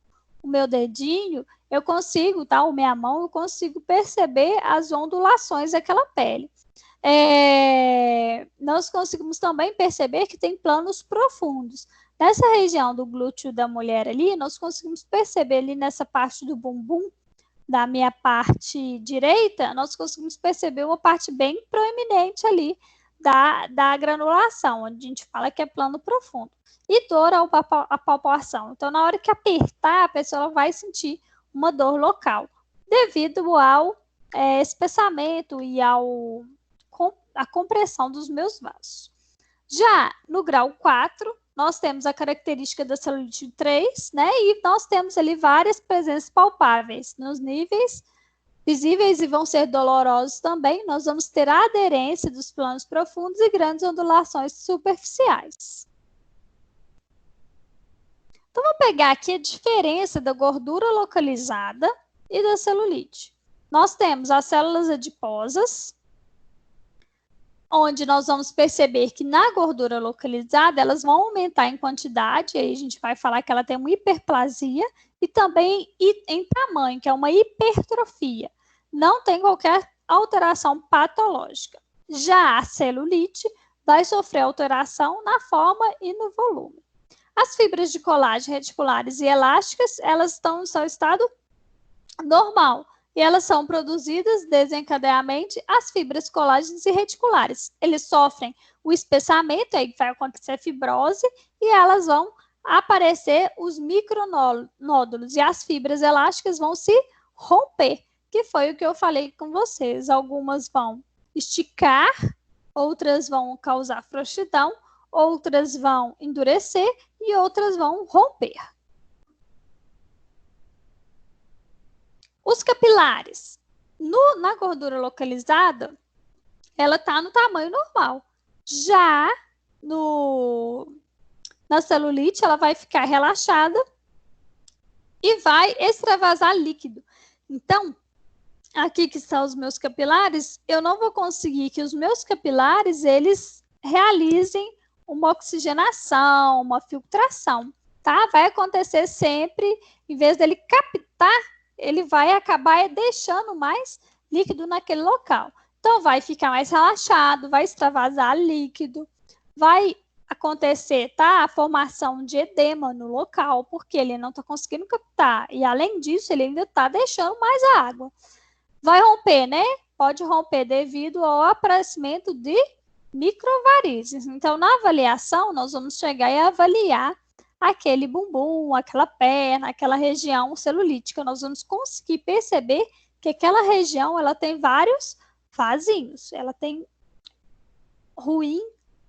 o meu dedinho, eu consigo, tá? A minha mão, eu consigo perceber as ondulações daquela pele. Nós conseguimos também perceber que tem planos profundos. Nessa região do glúteo da mulher ali, nós conseguimos perceber ali nessa parte do bumbum, da minha parte direita, nós conseguimos perceber uma parte bem proeminente ali da granulação, onde a gente fala que é plano profundo. E dor à palpação. Então, na hora que apertar, a pessoa vai sentir uma dor local, devido ao espessamento e à compressão dos meus vasos. Já no grau 4, nós temos a característica da celulite 3, né? E nós temos ali várias presenças palpáveis nos níveis visíveis e vão ser dolorosos também. Nós vamos ter a aderência dos planos profundos e grandes ondulações superficiais. Então, vou pegar aqui a diferença da gordura localizada e da celulite. Nós temos as células adiposas, onde nós vamos perceber que na gordura localizada elas vão aumentar em quantidade, aí a gente vai falar que ela tem uma hiperplasia, e também em tamanho, que é uma hipertrofia. Não tem qualquer alteração patológica. Já a celulite vai sofrer alteração na forma e no volume. As fibras de colágeno reticulares e elásticas, elas estão no seu estado normal, e elas são produzidas desencadeadamente as fibras colágenas e reticulares. Eles sofrem o espessamento, aí vai acontecer fibrose, e elas vão aparecer os micronódulos, e as fibras elásticas vão se romper, que foi o que eu falei com vocês. Algumas vão esticar, outras vão causar frouxidão, outras vão endurecer e outras vão romper. Os capilares, na gordura localizada, ela está no tamanho normal. Já na celulite, ela vai ficar relaxada e vai extravasar líquido. Então, aqui que estão os meus capilares, eu não vou conseguir que os meus capilares, eles realizem uma oxigenação, uma filtração, tá? Vai acontecer sempre, em vez dele captar, ele vai acabar deixando mais líquido naquele local. Então, vai ficar mais relaxado, vai extravasar líquido, vai acontecer, tá? A formação de edema no local, porque ele não está conseguindo captar. E, além disso, ele ainda está deixando mais água. Vai romper, né? Pode romper devido ao aparecimento de microvarizes. Então, na avaliação, nós vamos chegar e avaliar aquele bumbum, aquela perna, aquela região celulítica. Nós vamos conseguir perceber que aquela região, ela tem vários vasinhos. Ela tem ruim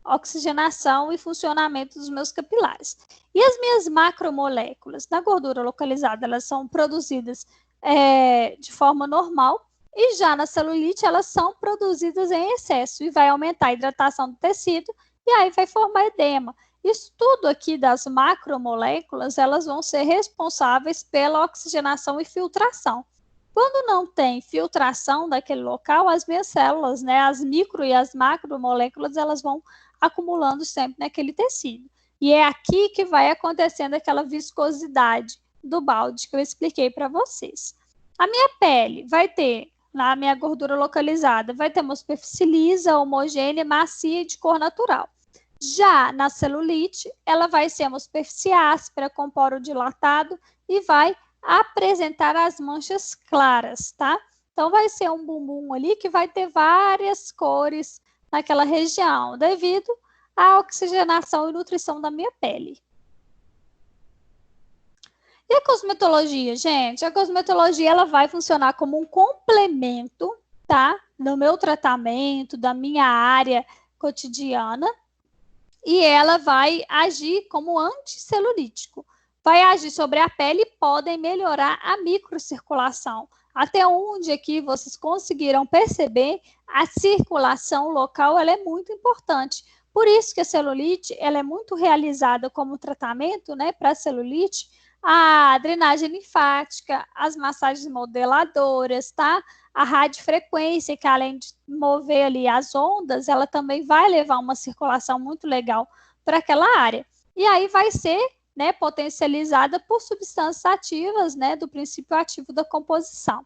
oxigenação e funcionamento dos meus capilares. E as minhas macromoléculas na gordura localizada, elas são produzidas de forma normal, e já na celulite elas são produzidas em excesso e vai aumentar a hidratação do tecido e aí vai formar edema. Isso tudo aqui das macromoléculas, elas vão ser responsáveis pela oxigenação e filtração. Quando não tem filtração daquele local, as minhas células, né, as micro e as macromoléculas, elas vão acumulando sempre naquele tecido. E é aqui que vai acontecendo aquela viscosidade do balde que eu expliquei para vocês. A minha pele vai ter, na minha gordura localizada, vai ter uma superfície lisa, homogênea, macia e de cor natural. Já na celulite, ela vai ser uma superfície áspera, com poro dilatado e vai apresentar as manchas claras, tá? Então, vai ser um bumbum ali que vai ter várias cores naquela região, devido à oxigenação e nutrição da minha pele. E a cosmetologia, gente? A cosmetologia, ela vai funcionar como um complemento, tá? No meu tratamento, da minha área cotidiana. E ela vai agir como anticelulítico. Vai agir sobre a pele e podem melhorar a microcirculação, Até onde aqui vocês conseguiram perceber, a circulação local ela é muito importante. Por isso que a celulite ela é muito realizada como tratamento, né, para a celulite, a drenagem linfática, as massagens modeladoras, tá? A radiofrequência, que além de mover ali as ondas, ela também vai levar uma circulação muito legal para aquela área. E aí vai ser, né, potencializada por substâncias ativas, né, do princípio ativo da composição.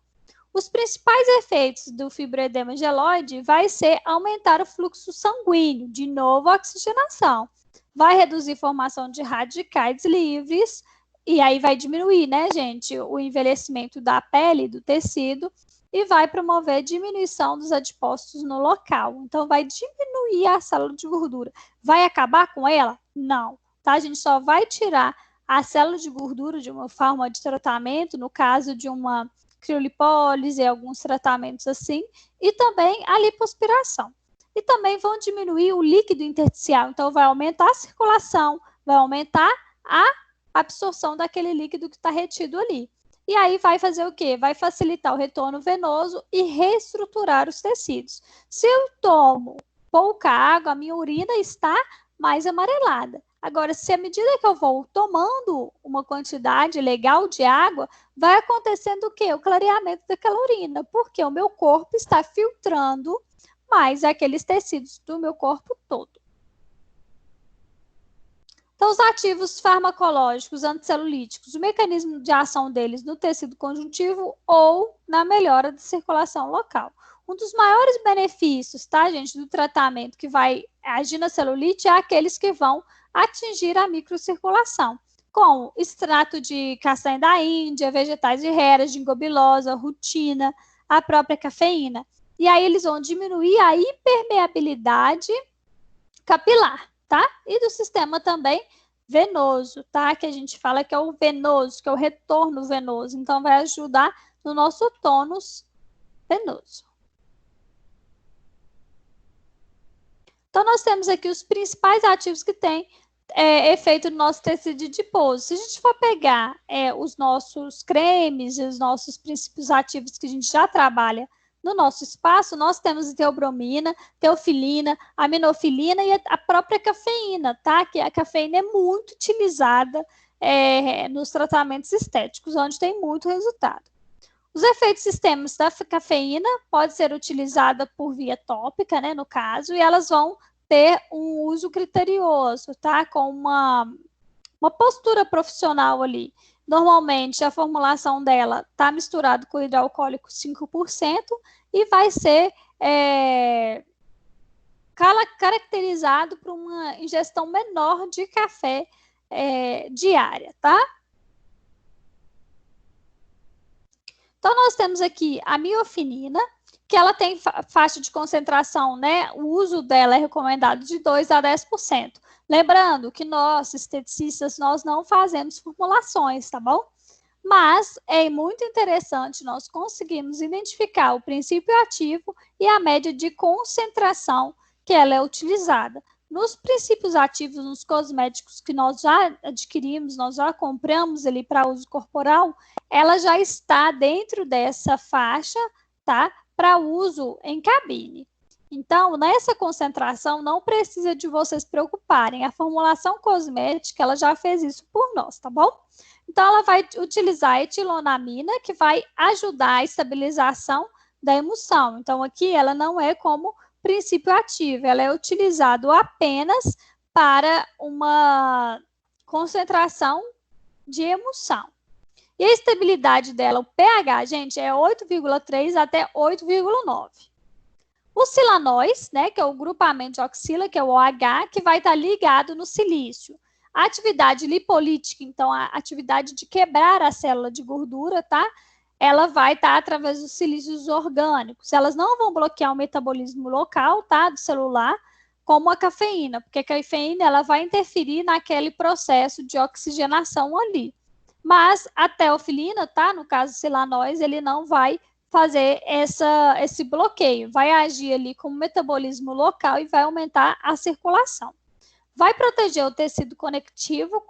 Os principais efeitos do fibroedema geloide vai ser aumentar o fluxo sanguíneo, de novo a oxigenação, vai reduzir a formação de radicais livres, e aí vai diminuir, né, gente, o envelhecimento da pele, do tecido, e vai promover a diminuição dos adipócitos no local. Então, vai diminuir a célula de gordura. Vai acabar com ela? Não, tá? A gente só vai tirar a célula de gordura de uma forma de tratamento, no caso de uma criolipólise, alguns tratamentos assim, e também a lipoaspiração. E também vão diminuir o líquido intersticial, então vai aumentar a circulação, vai aumentar a absorção daquele líquido que está retido ali. E aí vai fazer o quê? Vai facilitar o retorno venoso e reestruturar os tecidos. Se eu tomo pouca água, a minha urina está mais amarelada. Agora, se à medida que eu vou tomando uma quantidade legal de água, vai acontecendo o quê? O clareamento daquela urina, porque o meu corpo está filtrando mais aqueles tecidos do meu corpo todo. Então, os ativos farmacológicos anticelulíticos, o mecanismo de ação deles no tecido conjuntivo ou na melhora da circulação local. Um dos maiores benefícios, tá, gente, do tratamento que vai agir na celulite é aqueles que vão atingir a microcirculação, com extrato de castanha da Índia, vegetais de hera, ginkgo bilosa, rutina, a própria cafeína. E aí eles vão diminuir a hipermeabilidade capilar, tá? E do sistema também venoso, tá? Que a gente fala que é o venoso, que é o retorno venoso. Então, vai ajudar no nosso tônus venoso. Então, nós temos aqui os principais ativos que tem efeito no nosso tecido adiposo. Se a gente for pegar os nossos cremes e os nossos princípios ativos que a gente já trabalha no nosso espaço, nós temos teobromina, teofilina, aminofilina e a própria cafeína, tá? Que a cafeína é muito utilizada nos tratamentos estéticos, onde tem muito resultado. Os efeitos sistêmicos da cafeína pode ser utilizada por via tópica, né, no caso, e elas vão ter um uso criterioso, tá? Com uma postura profissional ali. Normalmente, a formulação dela está misturada com hidroalcoólico 5% e vai ser caracterizado por uma ingestão menor de café diária, tá? Então, nós temos aqui a miofinina, que ela tem faixa de concentração, né? O uso dela é recomendado de 2 a 10%. Lembrando que nós, esteticistas, nós não fazemos formulações, tá bom? Mas é muito interessante nós conseguirmos identificar o princípio ativo e a média de concentração que ela é utilizada. Nos princípios ativos, nos cosméticos que nós já adquirimos, nós já compramos ali para uso corporal, ela já está dentro dessa faixa, tá? Para uso em cabine. Então, nessa concentração, não precisa de vocês se preocuparem. A formulação cosmética, ela já fez isso por nós, tá bom? Então, ela vai utilizar a etilonamina, que vai ajudar a estabilização da emulsão. Então, aqui ela não é como princípio ativo, ela é utilizado apenas para uma concentração de emulsão. E a estabilidade dela, o pH, gente, é 8,3 até 8,9. O silanóis, né, que é o grupamento de oxila, que é o OH, que vai estar ligado no silício. A atividade lipolítica, então, a atividade de quebrar a célula de gordura, tá? Ela vai estar através dos silícios orgânicos. Elas não vão bloquear o metabolismo local, tá, do celular, como a cafeína, porque a cafeína ela vai interferir naquele processo de oxigenação ali. Mas a teofilina, tá, no caso do silanóis, ele não vai fazer esse bloqueio, vai agir ali como metabolismo local e vai aumentar a circulação. vai proteger o tecido conectivo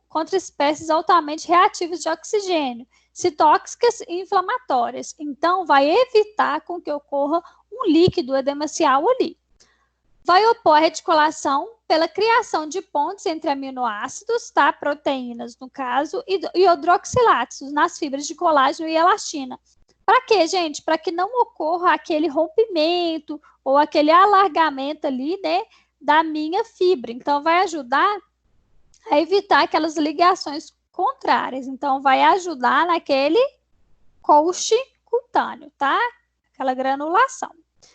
contra espécies altamente reativas de oxigênio, citóxicas e inflamatórias. Então, vai evitar com que ocorra um líquido edemacial ali. Vai opor a reticulação pela criação de pontes entre aminoácidos, tá? Proteínas, no caso, e hidroxiláticos nas fibras de colágeno e elastina. Para quê, gente? Para que não ocorra aquele rompimento ou aquele alargamento ali, né, da minha fibra. Então, vai ajudar a evitar aquelas ligações contrárias. Então, vai ajudar naquele coach cutâneo, tá? Aquela granulação.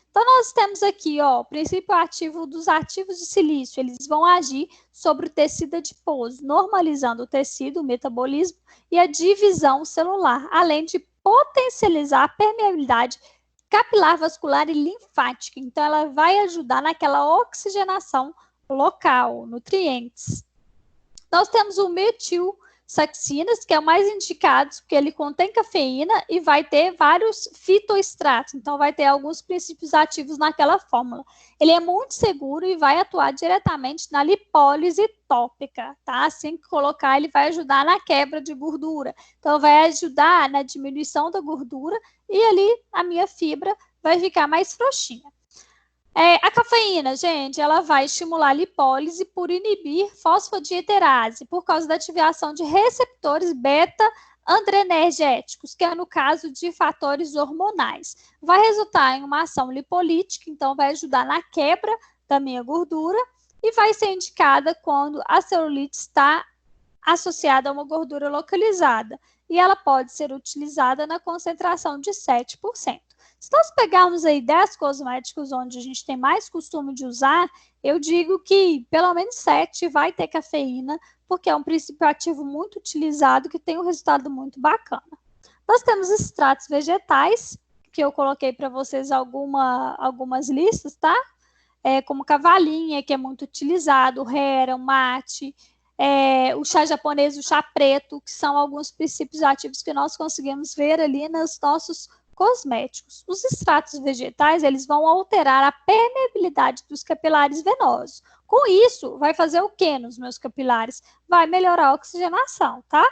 Então, nós temos aqui, ó, o princípio ativo dos ativos de silício. Eles vão agir sobre o tecido adiposo, normalizando o tecido, o metabolismo e a divisão celular, além de potencializar a permeabilidade capilar, vascular e linfática. Então, ela vai ajudar naquela oxigenação local, nutrientes. Nós temos o metilsaxinas, que é o mais indicado, porque ele contém cafeína e vai ter vários fitoestratos. Então, vai ter alguns princípios ativos naquela fórmula. Ele é muito seguro e vai atuar diretamente na lipólise tópica, tá? Assim que colocar, ele vai ajudar na quebra de gordura. Então, vai ajudar na diminuição da gordura e ali a minha fibra vai ficar mais frouxinha. A cafeína, gente, ela vai estimular a lipólise por inibir fosfodiesterase, por causa da ativação de receptores beta-adrenérgicos, que é no caso de fatores hormonais. Vai resultar em uma ação lipolítica, então vai ajudar na quebra da minha gordura e vai ser indicada quando a celulite está associada a uma gordura localizada. E ela pode ser utilizada na concentração de 7%. Se nós pegarmos aí 10 cosméticos onde a gente tem mais costume de usar, eu digo que pelo menos 7 vai ter cafeína, porque é um princípio ativo muito utilizado que tem um resultado muito bacana. Nós temos extratos vegetais, que eu coloquei para vocês algumas listas, tá? Como cavalinha, que é muito utilizado, o hera, o mate, o chá japonês, o chá preto, que são alguns princípios ativos que nós conseguimos ver ali nos nossos cosméticos. Os extratos vegetais, eles vão alterar a permeabilidade dos capilares venosos. Com isso, vai fazer o que nos meus capilares? Vai melhorar a oxigenação, tá?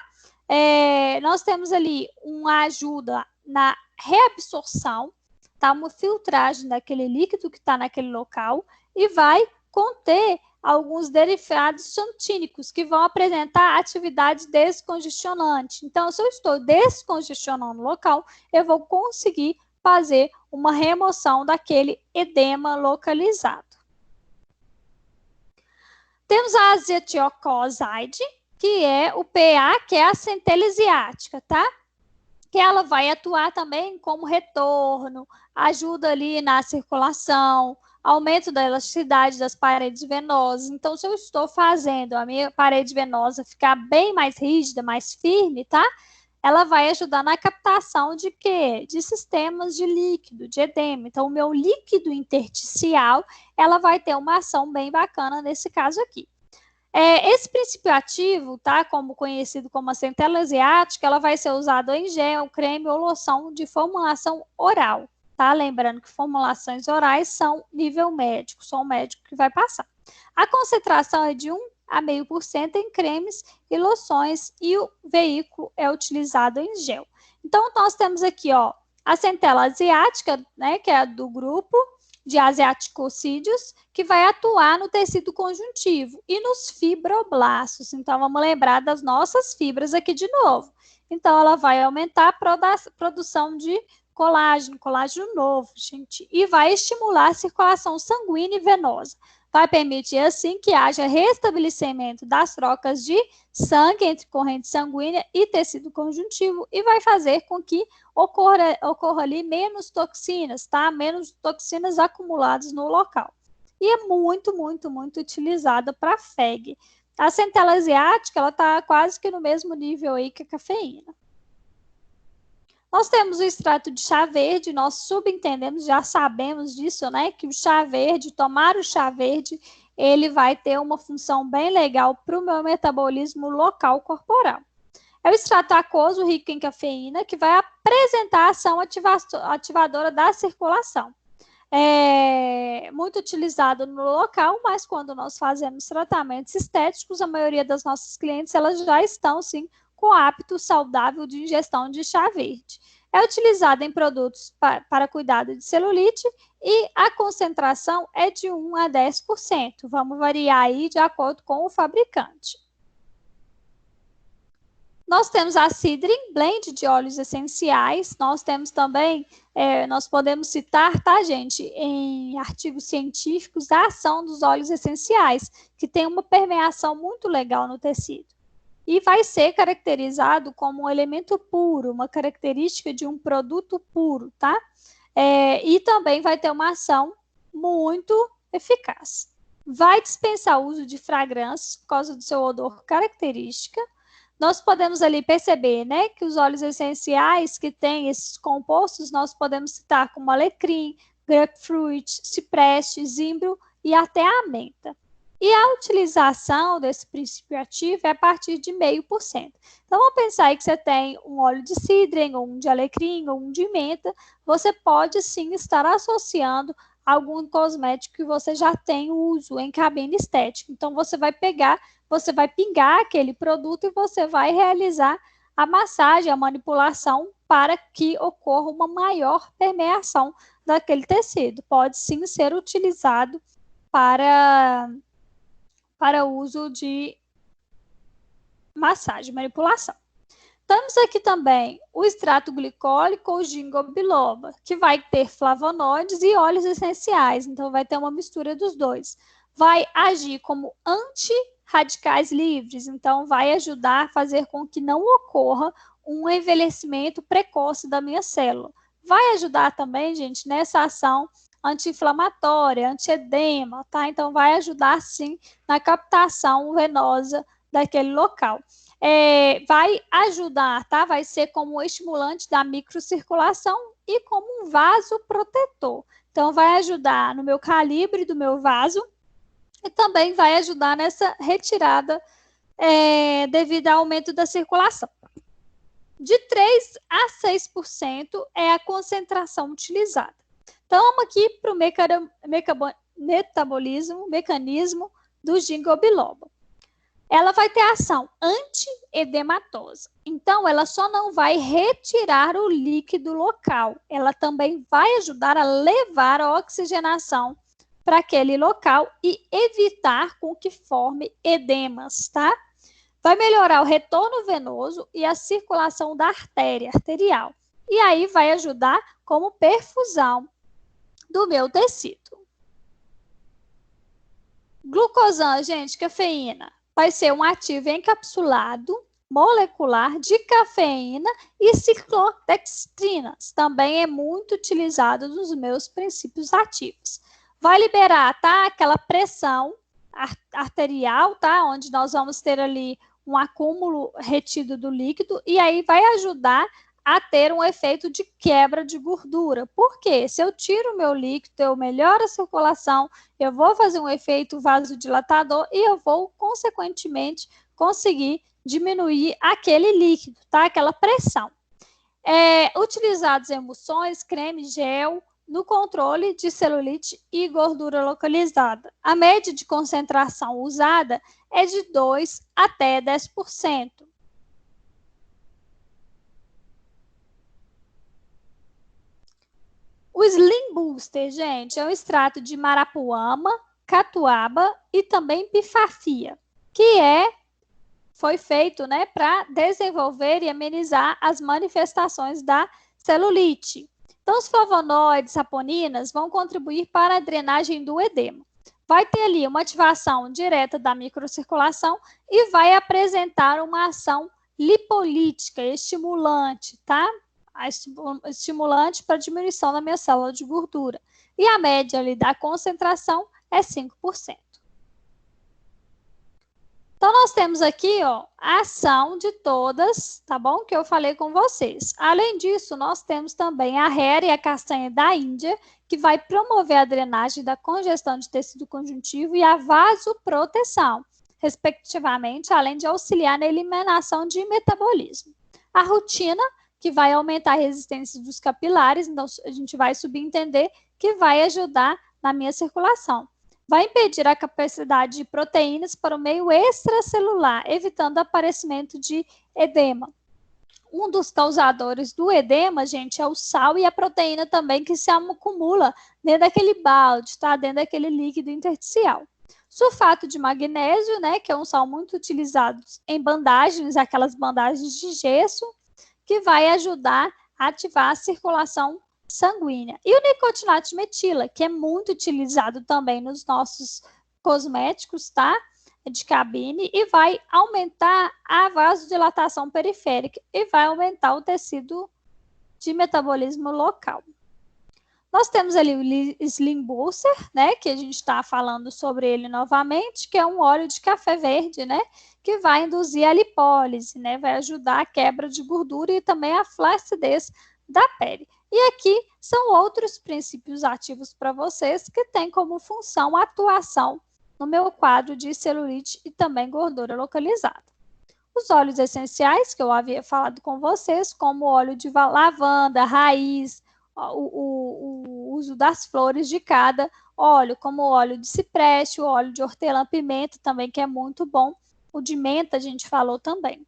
Nós temos ali uma ajuda na reabsorção, tá? Uma filtragem daquele líquido que está naquele local e vai conter alguns derivados xantínicos que vão apresentar atividade descongestionante. Então, se eu estou descongestionando o local, eu vou conseguir fazer uma remoção daquele edema localizado. Temos a azetiocoside, que é o PA, que é a centelha asiática, tá? Que ela vai atuar também como retorno, ajuda ali na circulação, aumento da elasticidade das paredes venosas. Então, se eu estou fazendo a minha parede venosa ficar bem mais rígida, mais firme, tá? Ela vai ajudar na captação de quê? De sistemas de líquido, de edema. Então, o meu líquido intersticial, ela vai ter uma ação bem bacana nesse caso aqui. Esse princípio ativo, tá, como conhecido como a centelha asiática, ela vai ser usada em gel, creme ou loção de formulação oral, tá? Lembrando que formulações orais são nível médico, só o médico que vai passar. A concentração é de 1 a 0,5% em cremes e loções e o veículo é utilizado em gel. Então, nós temos aqui, ó, a centelha asiática, né, que é a do grupo de asiaticocídeos, que vai atuar no tecido conjuntivo e nos fibroblastos. Então, vamos lembrar das nossas fibras aqui de novo. Então, ela vai aumentar a produção de colágeno novo, gente, e vai estimular a circulação sanguínea e venosa. Vai permitir, assim, que haja restabelecimento das trocas de sangue entre corrente sanguínea e tecido conjuntivo e vai fazer com que ocorra ali menos toxinas, tá? Menos toxinas acumuladas no local. E é muito, muito, muito utilizada para FEG. A centelha asiática, ela está quase que no mesmo nível aí que a cafeína. Nós temos o extrato de chá verde, nós subentendemos, já sabemos disso, né? Que o chá verde, tomar o chá verde, ele vai ter uma função bem legal para o meu metabolismo local corporal. É o extrato aquoso rico em cafeína, que vai apresentar a ação ativadora da circulação. é muito utilizado no local, mas quando nós fazemos tratamentos estéticos, a maioria das nossas clientes, elas já estão, sim, com hábito saudável de ingestão de chá verde. É utilizado em produtos para cuidado de celulite e a concentração é de 1 a 10%. Vamos variar aí de acordo com o fabricante. Nós temos a Cidrin Blend de óleos essenciais. Nós temos também, nós podemos citar, tá, gente, em artigos científicos, a ação dos óleos essenciais, que tem uma permeação muito legal no tecido. E vai ser caracterizado como um elemento puro, uma característica de um produto puro, tá? E também vai ter uma ação muito eficaz. Vai dispensar o uso de fragrâncias por causa do seu odor característica. Nós podemos ali perceber, né, que os óleos essenciais que têm esses compostos, nós podemos citar como alecrim, grapefruit, cipreste, zimbro e até a menta. E a utilização desse princípio ativo é a partir de 0,5%. Então, vamos pensar aí que você tem um óleo de cidrem, ou um de alecrim, ou um de menta, você pode sim estar associando algum cosmético que você já tem uso em cabine estética. Então, você vai pingar aquele produto e você vai realizar a massagem, a manipulação para que ocorra uma maior permeação daquele tecido. Pode sim ser utilizado para uso de massagem, manipulação. Temos aqui também o extrato glicólico ou ginkgo biloba, que vai ter flavonoides e óleos essenciais, então vai ter uma mistura dos dois. Vai agir como anti-radicais livres, então vai ajudar a fazer com que não ocorra um envelhecimento precoce da minha célula. Vai ajudar também, gente, nessa ação anti-inflamatória, anti-edema, tá? Então, vai ajudar, sim, na captação venosa daquele local. Vai ajudar, tá? Vai ser como estimulante da microcirculação e como um vasoprotetor. Então, vai ajudar no meu calibre do meu vaso e também vai ajudar nessa retirada devido ao aumento da circulação. De 3 a 6% é a concentração utilizada. Então, vamos aqui para o mecanismo do ginkgo biloba. Ela vai ter ação anti-edematosa. Então, ela só não vai retirar o líquido local. Ela também vai ajudar a levar a oxigenação para aquele local e evitar com que forme edemas, tá? Vai melhorar o retorno venoso e a circulação da arterial. E aí vai ajudar como perfusão do meu tecido. Glucosan, gente, cafeína, vai ser um ativo encapsulado molecular de cafeína e ciclodextrinas. Também é muito utilizado nos meus princípios ativos. Vai liberar, tá, aquela pressão arterial, tá, onde nós vamos ter ali um acúmulo retido do líquido e aí vai ajudar a ter um efeito de quebra de gordura. Por quê? Se eu tiro o meu líquido, eu melhoro a circulação, eu vou fazer um efeito vasodilatador e eu vou, consequentemente, conseguir diminuir aquele líquido, tá? Aquela pressão. Utilizados em emulsões, creme, gel, no controle de celulite e gordura localizada. A média de concentração usada é de 2 até 10%. O Slim Booster, gente, é um extrato de marapuama, catuaba e também pifafia, que foi feito, né, para desenvolver e amenizar as manifestações da celulite. Então, os flavonoides, saponinas, vão contribuir para a drenagem do edema. Vai ter ali uma ativação direta da microcirculação e vai apresentar uma ação lipolítica, estimulante, tá? Estimulante para diminuição da minha célula de gordura. E a média ali da concentração é 5%. Então, nós temos aqui, ó, a ação de todas, tá bom? Que eu falei com vocês. Além disso, nós temos também a Hair e a castanha da Índia, que vai promover a drenagem da congestão de tecido conjuntivo e a vasoproteção, respectivamente, além de auxiliar na eliminação de metabolismo. A rutina, que vai aumentar a resistência dos capilares, então a gente vai subentender que vai ajudar na minha circulação. Vai impedir a capacidade de proteínas para o meio extracelular, evitando o aparecimento de edema. Um dos causadores do edema, gente, é o sal e a proteína também que se acumula dentro daquele balde, tá? Dentro daquele líquido intersticial. Sulfato de magnésio, né, que é um sal muito utilizado em bandagens, aquelas bandagens de gesso, que vai ajudar a ativar a circulação sanguínea. E o nicotinato de metila, que é muito utilizado também nos nossos cosméticos, tá? De cabine, e vai aumentar a vasodilatação periférica e vai aumentar o tecido de metabolismo local. Nós temos ali o Slim Booster, né, que a gente está falando sobre ele novamente, que é um óleo de café verde, né, que vai induzir a lipólise, né, vai ajudar a quebra de gordura e também a flacidez da pele. E aqui são outros princípios ativos para vocês que têm como função a atuação no meu quadro de celulite e também gordura localizada. Os óleos essenciais que eu havia falado com vocês, como o óleo de lavanda, raiz, o uso das flores de cada óleo, como o óleo de cipreste, o óleo de hortelã-pimenta também, que é muito bom. O de menta a gente falou também.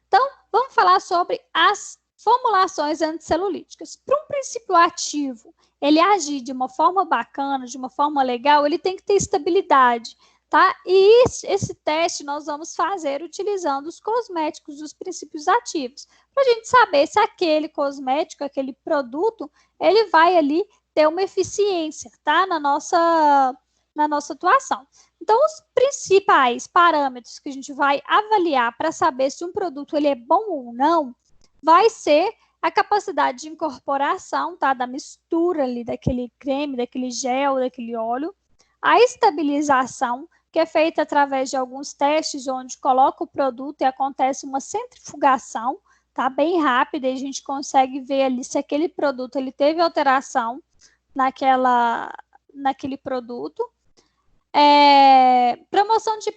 Então, vamos falar sobre as formulações anticelulíticas. Para um princípio ativo, ele agir de uma forma bacana, de uma forma legal, ele tem que ter estabilidade, tá? E esse teste nós vamos fazer utilizando os cosméticos dos princípios ativos, para a gente saber se aquele cosmético, aquele produto, ele vai ali ter uma eficiência, tá? Na nossa atuação. Então, os principais parâmetros que a gente vai avaliar para saber se um produto ele é bom ou não, vai ser a capacidade de incorporação, tá? Da mistura ali daquele creme, daquele gel, daquele óleo, a estabilização, que é feita através de alguns testes onde coloca o produto e acontece uma centrifugação, tá? Bem rápida, e a gente consegue ver ali se aquele produto ele teve alteração naquele produto. Promoção de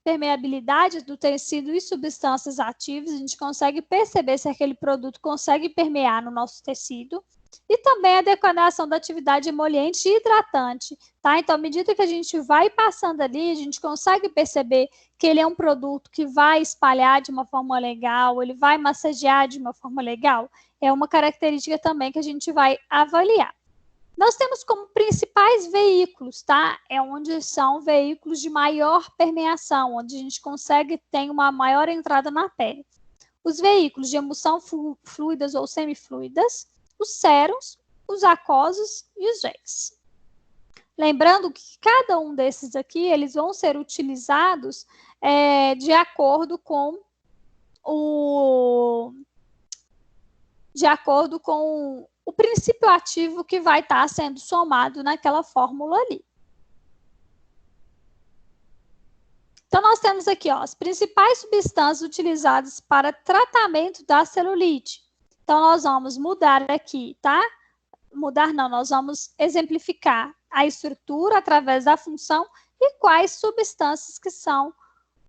permeabilidade do tecido e substâncias ativas, a gente consegue perceber se aquele produto consegue permear no nosso tecido. E também a adequação da atividade emoliente e hidratante, tá? Então, à medida que a gente vai passando ali, a gente consegue perceber que ele é um produto que vai espalhar de uma forma legal, ele vai massagear de uma forma legal. É uma característica também que a gente vai avaliar. Nós temos como principais veículos, tá? Onde são veículos de maior permeação, onde a gente consegue ter uma maior entrada na pele. Os veículos de emulsão fluidas ou semifluidas, os sérums, os aquosos e os géis. Lembrando que cada um desses aqui, eles vão ser utilizados de acordo com o princípio ativo que vai estar sendo somado naquela fórmula ali. Então, nós temos aqui as principais substâncias utilizadas para tratamento da celulite. Então, nós vamos mudar aqui, tá? Nós vamos exemplificar a estrutura através da função e quais substâncias que são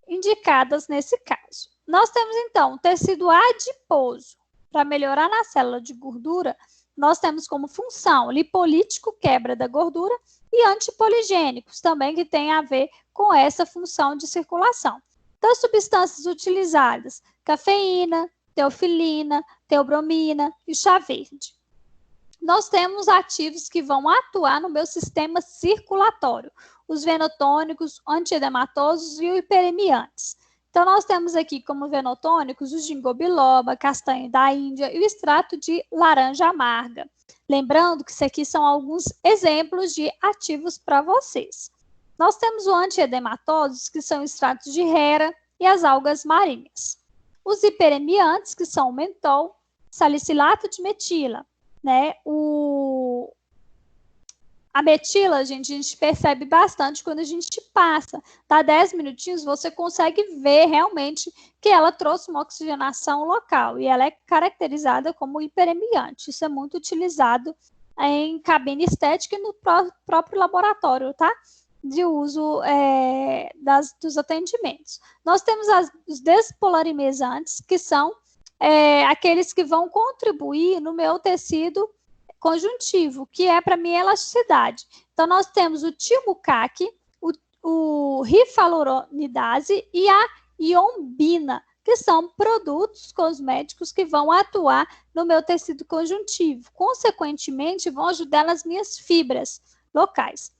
indicadas nesse caso. Nós temos, então, o tecido adiposo. Para melhorar na célula de gordura, nós temos como função lipolítico, quebra da gordura, e antipoligênicos, também que tem a ver com essa função de circulação. Então, as substâncias utilizadas, cafeína, teofilina, teobromina e chá verde. Nós temos ativos que vão atuar no meu sistema circulatório, os venotônicos, antiedematosos e hiperemiantes. Então, nós temos aqui como venotônicos o ginkgo biloba, castanho da Índia e o extrato de laranja amarga. Lembrando que isso aqui são alguns exemplos de ativos para vocês. Nós temos o antiedematosos, que são extratos de hera e as algas marinhas. Os hiperemiantes, que são o mentol, salicilato de metila, né? A metila, a gente percebe bastante quando a gente passa. Dá 10 minutinhos, você consegue ver realmente que ela trouxe uma oxigenação local e ela é caracterizada como hiperemiante. Isso é muito utilizado em cabine estética e no próprio laboratório, tá? De uso dos atendimentos. Nós temos os despolarizantes, que são aqueles que vão contribuir no meu tecido conjuntivo, que é para minha elasticidade. Então, nós temos o Tilmucac, o rifaluronidase e a iombina, que são produtos cosméticos que vão atuar no meu tecido conjuntivo. Consequentemente, vão ajudar nas minhas fibras locais.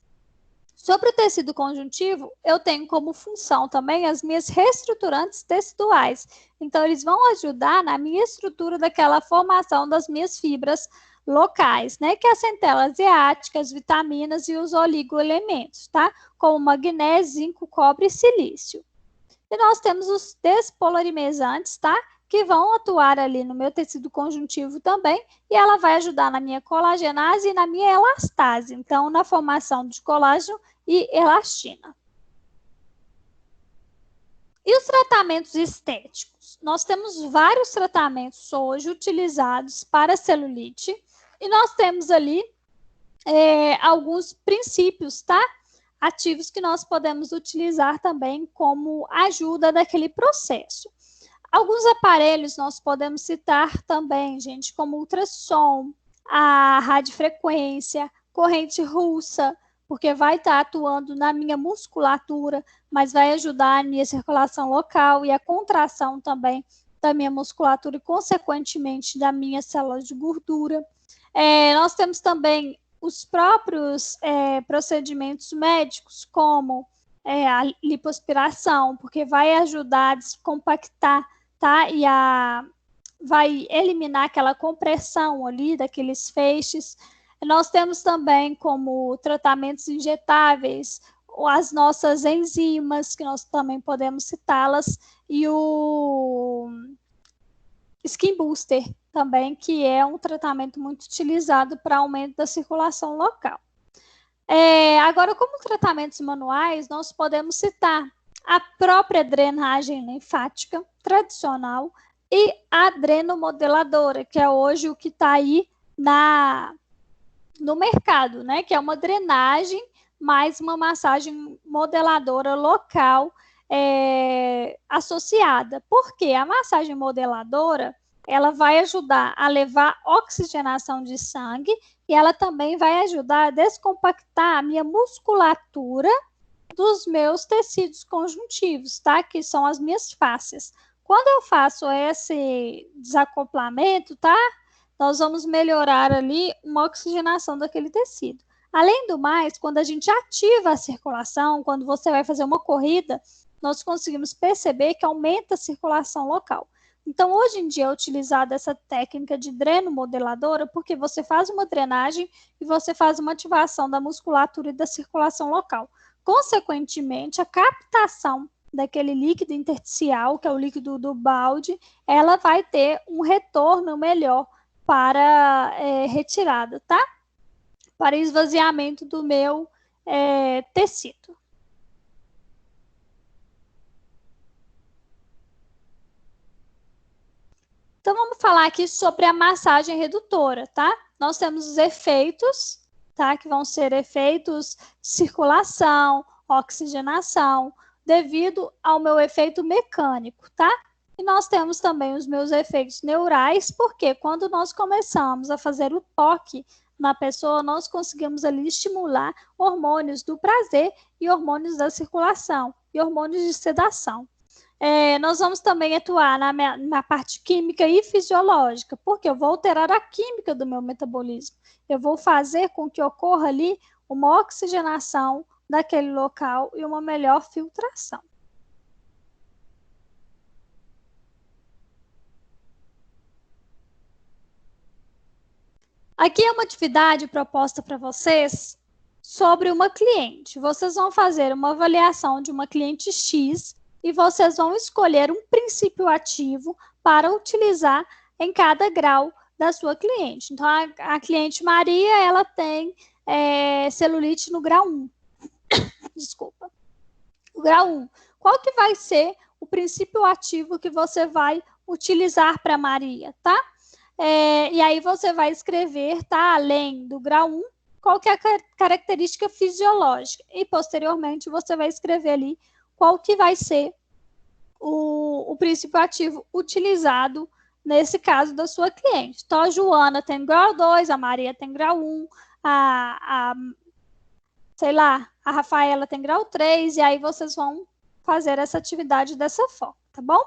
Sobre o tecido conjuntivo, eu tenho como função também as minhas reestruturantes teciduais. Então, eles vão ajudar na minha estrutura daquela formação das minhas fibras locais, né? Que é a centela asiática, as vitaminas e os oligoelementos, tá? Como magnésio, zinco, cobre e silício. E nós temos os despolarizantes, tá? Que vão atuar ali no meu tecido conjuntivo também, e ela vai ajudar na minha colagenase e na minha elastase, então na formação de colágeno e elastina. E os tratamentos estéticos? Nós temos vários tratamentos hoje utilizados para celulite, e nós temos ali alguns princípios, tá? Ativos que nós podemos utilizar também como ajuda daquele processo. Alguns aparelhos nós podemos citar também, gente, como ultrassom, a radiofrequência, corrente russa, porque vai estar atuando na minha musculatura, mas vai ajudar a minha circulação local e a contração também da minha musculatura e, consequentemente, da minha célula de gordura. Nós temos também os próprios procedimentos médicos, como a lipoaspiração, porque vai ajudar a descompactar, tá? E vai eliminar aquela compressão ali daqueles feixes. Nós temos também como tratamentos injetáveis as nossas enzimas, que nós também podemos citá-las, e o Skin Booster também, que é um tratamento muito utilizado para aumento da circulação local. Agora, como tratamentos manuais, nós podemos citar a própria drenagem linfática tradicional e a drenomodeladora, que é hoje o que está aí no mercado, né? Que é uma drenagem mais uma massagem modeladora local associada. Porque a massagem modeladora, ela vai ajudar a levar oxigenação de sangue e ela também vai ajudar a descompactar a minha musculatura dos meus tecidos conjuntivos, tá? Que são as minhas fáscias. Quando eu faço esse desacoplamento, tá? Nós vamos melhorar ali uma oxigenação daquele tecido. Além do mais, quando a gente ativa a circulação, quando você vai fazer uma corrida, nós conseguimos perceber que aumenta a circulação local. Então, hoje em dia é utilizada essa técnica de dreno-modeladora porque você faz uma drenagem e você faz uma ativação da musculatura e da circulação local. Consequentemente, a captação daquele líquido intersticial, que é o líquido do balde, ela vai ter um retorno melhor para retirada, tá? Para esvaziamento do meu tecido. Então, vamos falar aqui sobre a massagem redutora, tá? Nós temos os efeitos, tá? Que vão ser efeitos de circulação, oxigenação, devido ao meu efeito mecânico, tá? E nós temos também os meus efeitos neurais, porque quando nós começamos a fazer o toque na pessoa, nós conseguimos ali estimular hormônios do prazer e hormônios da circulação e hormônios de sedação. Nós vamos também atuar na parte química e fisiológica, porque eu vou alterar a química do meu metabolismo. Eu vou fazer com que ocorra ali uma oxigenação daquele local e uma melhor filtração. Aqui é uma atividade proposta para vocês sobre uma cliente. Vocês vão fazer uma avaliação de uma cliente X e vocês vão escolher um princípio ativo para utilizar em cada grau da sua cliente. Então, a cliente Maria, ela tem celulite no grau 1. Desculpa. O grau 1. Qual que vai ser o princípio ativo que você vai utilizar para Maria, tá? E aí você vai escrever, tá? Além do grau 1, qual que é a característica fisiológica. E, posteriormente, você vai escrever ali qual que vai ser o princípio ativo utilizado nesse caso da sua cliente. Então, a Joana tem grau 2, a Maria tem grau 1, sei lá, a Rafaela tem grau 3, e aí vocês vão fazer essa atividade dessa forma, tá bom?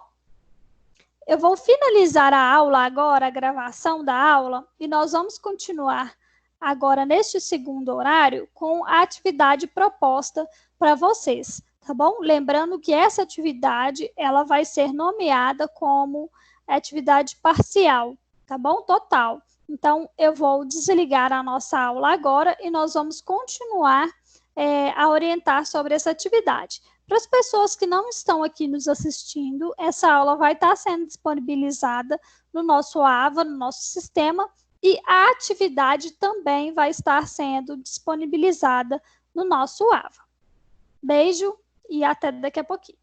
Eu vou finalizar a aula agora, a gravação da aula, e nós vamos continuar agora neste segundo horário com a atividade proposta para vocês, tá bom? Lembrando que essa atividade, ela vai ser nomeada como atividade parcial, tá bom? Total. Então, eu vou desligar a nossa aula agora e nós vamos continuar a orientar sobre essa atividade. Para as pessoas que não estão aqui nos assistindo, essa aula vai estar sendo disponibilizada no nosso AVA, no nosso sistema, e a atividade também vai estar sendo disponibilizada no nosso AVA. Beijo e até daqui a pouquinho.